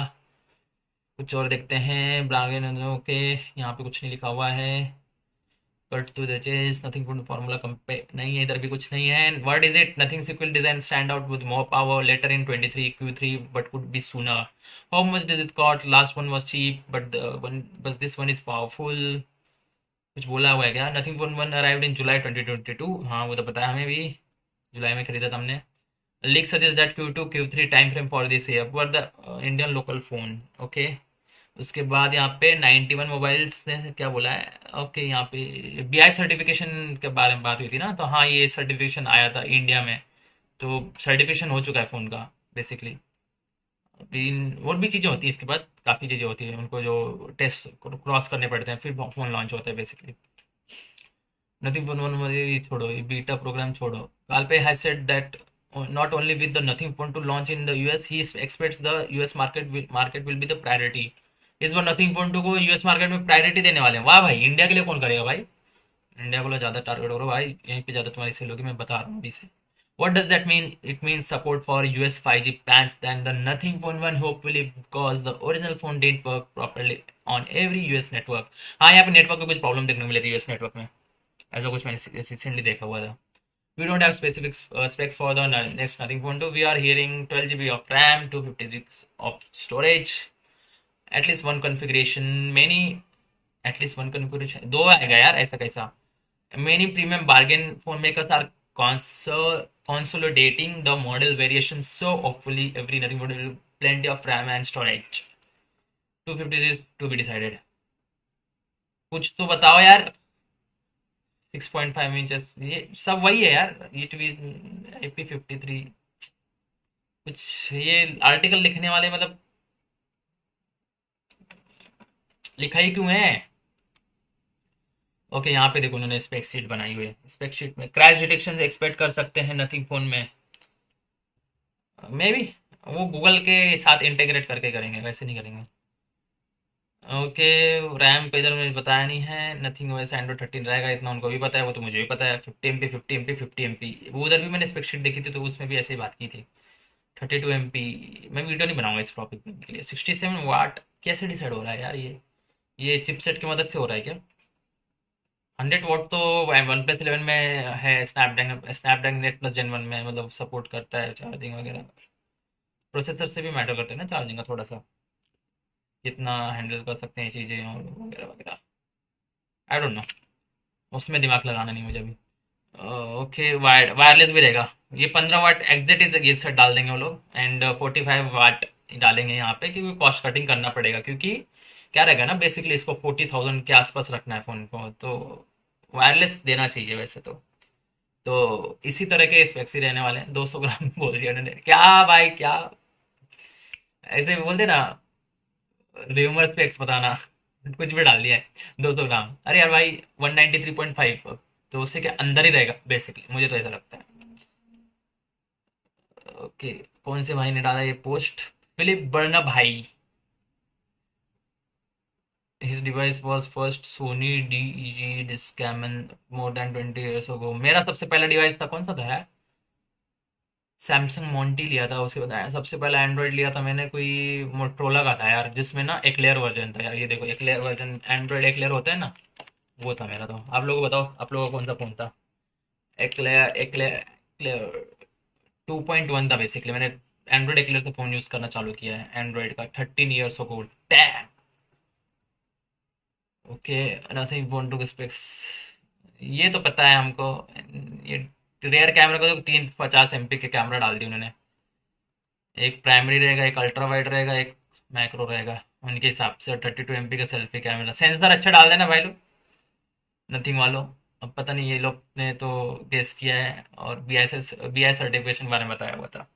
कुछ और देखते हैं। ब्लागन okay, यहाँ पे कुछ नहीं लिखा हुआ है। Cut to the chase, Nothing phone formula compare नहीं है, इधर भी कुछ नहीं है। What is it? Nothing sequel design stand out with more power later in 23 Q3 but could be sooner. How much does it cost? Last one was cheap but this one is powerful. कुछ बोला हुआ है क्या? Nothing phone 1 arrived in July 2022, हाँ वो तो पता है हमें भी, जुलाई में खरीदा था हमने। Leak suggest that Q2 Q3 time frame for this year for the Indian local phone, okay. उसके बाद यहाँ पे 91 मोबाइल्स ने क्या बोला है, ओके। यहाँ पे BI सर्टिफिकेशन के बारे में बात हुई थी ना, तो हाँ ये सर्टिफिकेशन आया था इंडिया में, तो सर्टिफिकेशन हो चुका है फ़ोन का बेसिकली। अभी और भी चीज़ें होती हैं, इसके बाद काफ़ी चीज़ें होती हैं, उनको जो टेस्ट क्रॉस करने पड़ते हैं फिर फ़ोन लॉन्च होता है बेसिकली। नथिंग फोन 1 ये छोड़ो, ये बीटा प्रोग्राम छोड़ो। Carl Pei has said that not only with the Nothing Phone to launch in the US, he expects the US market will be the priority। इस बार nothing phone 2 को US market में priority देने वाले हैं। वाह भाई, India के लिए कौन करेगा भाई? इंडिया को ज़्यादा टारगेट करो भाई, यहीं पे ज़्यादा तुम्हारी सेल होगी, मैं बता रहा हूँ अभी से। What does that mean? It means support for US 5G plans than the Nothing Phone 1 hopefully because the original phone didn't work properly on every US network. हाँ यहाँ पे नेटवर्क में कुछ प्रॉब्लम देखने को मिली थी यूएस नेटवर्क में, ऐसा कुछ मैंने रिसेंटली देखा हुआ था. We don't have specific specs for the next Nothing Phone 2. We are hearing 12 GB of RAM, 256 of storage, at least one configuration, दो आएगा यार ऐसा कैसा. Many premium bargain phone makers are consolidating the model variations, so hopefully every Nothing Phone will have plenty of RAM and storage. 250 is to be decided. कुछ तो बताओ यार. 6.5 inches ये सब वही है यार. ये टीवी IP53 कुछ ये आर्टिकल लिखने वाले मतलब लिखा ही क्यों है. ओके यहाँ पे देखो उन्होंने स्पेक शीट बनाई हुई है. स्पेक शीट में क्रैश डिटेक्शन एक्सपेक्ट कर सकते हैं नथिंग फोन में. मे बी वो गूगल के साथ इंटीग्रेट करके करेंगे, वैसे नहीं करेंगे. ओके रैम पे इधर मुझे बताया नहीं है. नथिंग ओएस एंड्रॉइड 13 रहेगा इतना उनको भी पता है, वो तो मुझे भी पता है. 50 MP 50 MP 50 MP वो उधर भी मैंने स्पेक शीट देखी थी तो उसमें भी ऐसे ही बात की थी. 32 MP मैं वीडियो नहीं बनाऊंगा इस टॉपिक के लिए. 67 वाट कैसे डिसाइड हो रहा है यार. ये चिपसेट की मदद से हो रहा है क्या. 100 वाट तो OnePlus 11 में है. स्नैपड्रैगन 8+ Gen 1 में मतलब सपोर्ट करता है चार्जिंग वगैरह. प्रोसेसर से भी मैटर करते हैं ना चार्जिंग का थोड़ा सा, कितना हैंडल कर सकते हैं चीज़ें और वगैरह वगैरह. आई डोंट नो, उसमें दिमाग लगाना नहीं मुझे अभी. ओके वायरलेस भी रहेगा. ये 15 वाट एग्जिट इज ये सेट डाल देंगे वो लोग एंड 45 वाट डालेंगे यहाँ पे क्योंकि कॉस्ट कटिंग करना पड़ेगा. क्योंकि क्या रहेगा ना बेसिकली इसको 40,000 के आसपास रखना है फ़ोन को, तो वायरलेस देना चाहिए वैसे तो इसी तरह के स्पेक्स ही रहने वाले हैं. 200 ग्राम बोल दिया उन्होंने. क्या भाई क्या ऐसे बोलते ना र्यूमर स्पेक्स बताना. कुछ भी डाल दिया है. 200 ग्राम अरे यार भाई 193.5 तो उससे के अंदर ही रहेगा बेसिकली, मुझे तो ऐसा लगता है. ओके कौन से भाई ने डाला ये पोस्ट. फिलिप बर्ना भाई. His device was first Sony DEG Discman more than 20 years ago. मेरा सबसे पहला डिवाइस था कौन सा था यार. सैमसंग मॉन्टी लिया था. उसके बाद सबसे पहला एंड्रॉइड लिया था मैंने कोई मोटरोला का था यार, जिसमें ना एक्लेयर वर्जन था यार. ये देखो एक्लेयर वर्जन, एंड्रॉइड एक्लेयर होता है ना, वो था मेरा. तो आप लोगों को बताओ आप लोगों का कौन सा फ़ोन था. एक्लेयर एक्लेयर एक्लेयर 2.1 था बेसिकली. मैंने एंड्रॉइड एक्लेयर से फ़ोन यूज़ करना चालू किया है एंड्रॉइड का. 13 ईयर्स हो गो. Damn. Okay Nothing phone two specs ये तो पता है हमको. ये रेयर कैमरा को तो 350 MP के कैमरा डाल दिए उन्होंने. एक प्राइमरी रहेगा, एक अल्ट्रा वाइड रहेगा, एक मैक्रो रहेगा उनके हिसाब से. और 32 MP का सेल्फी कैमरा. सेंसर अच्छा डाल देना भाई लोग नथिंग वालों. अब पता नहीं ये लोग ने तो गेस किया है और BI सर्टिफिकेशन बारे में बताया हुआ था.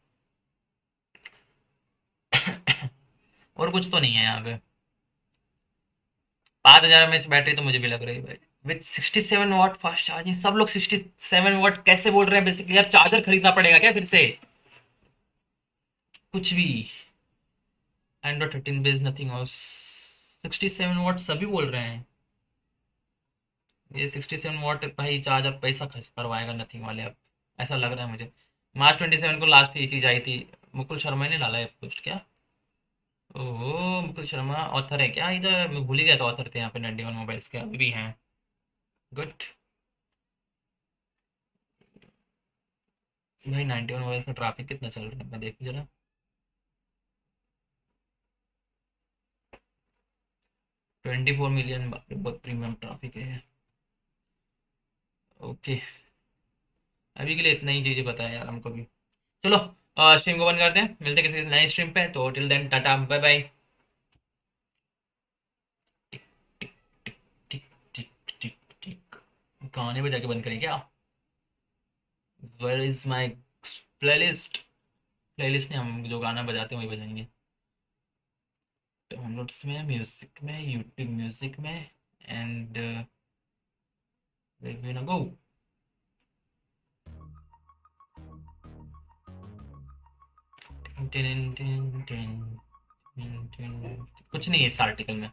और कुछ तो नहीं है यहाँ पे. 5000 mAh बैटरी तो मुझे भी लग रही है भाई. With 67 watt fast charging. सब लोग 67 वाट कैसे बोल रहे हैं बेसिकली यार. चार्जर खरीदना पड़ेगा क्या फिर से. कुछ भी. एंड्रॉइड 13 बेस नथिंग और 67 वाट सभी बोल रहे हैं. ये 67 वाट भाई चार्जर पैसा खर्च करवाएगा नथिंग वाले अब, ऐसा लग रहा है मुझे. मार्च 27 को लास्ट ये चीज़ आई थी. मुकुल शर्मा ने डाला है पोस्ट क्या. ओह मुकुल शर्मा ऑथर है क्या इधर. मैं भूल ही गया था ऑथर थे यहाँ पे 91 मोबाइल्स के. अभी भी हैं. गुड भाई. 91 मोबाइल्स का ट्रैफिक कितना चल रहा है मैं देखूँ जरा. 24 मिलियन. बहुत प्रीमियम ट्रैफिक है. ओके अभी के लिए इतना ही चीज़ें पता है यार हमको भी. चलो स्ट्रीम को बंद करते हैं. मिलते हैं किसी नए स्ट्रीम पे. तो till then tata bye bye. Tick tick tick tick tick tick. गाने बजा के बंद करें क्या. Where is my playlist. Playlist नहीं, हम जो गाना बजाते हैं वही बजाएंगे. डाउनलोड्स में, म्यूजिक में, यूट्यूब म्यूजिक में एंड गो. कुछ नहीं है इस आर्टिकल में.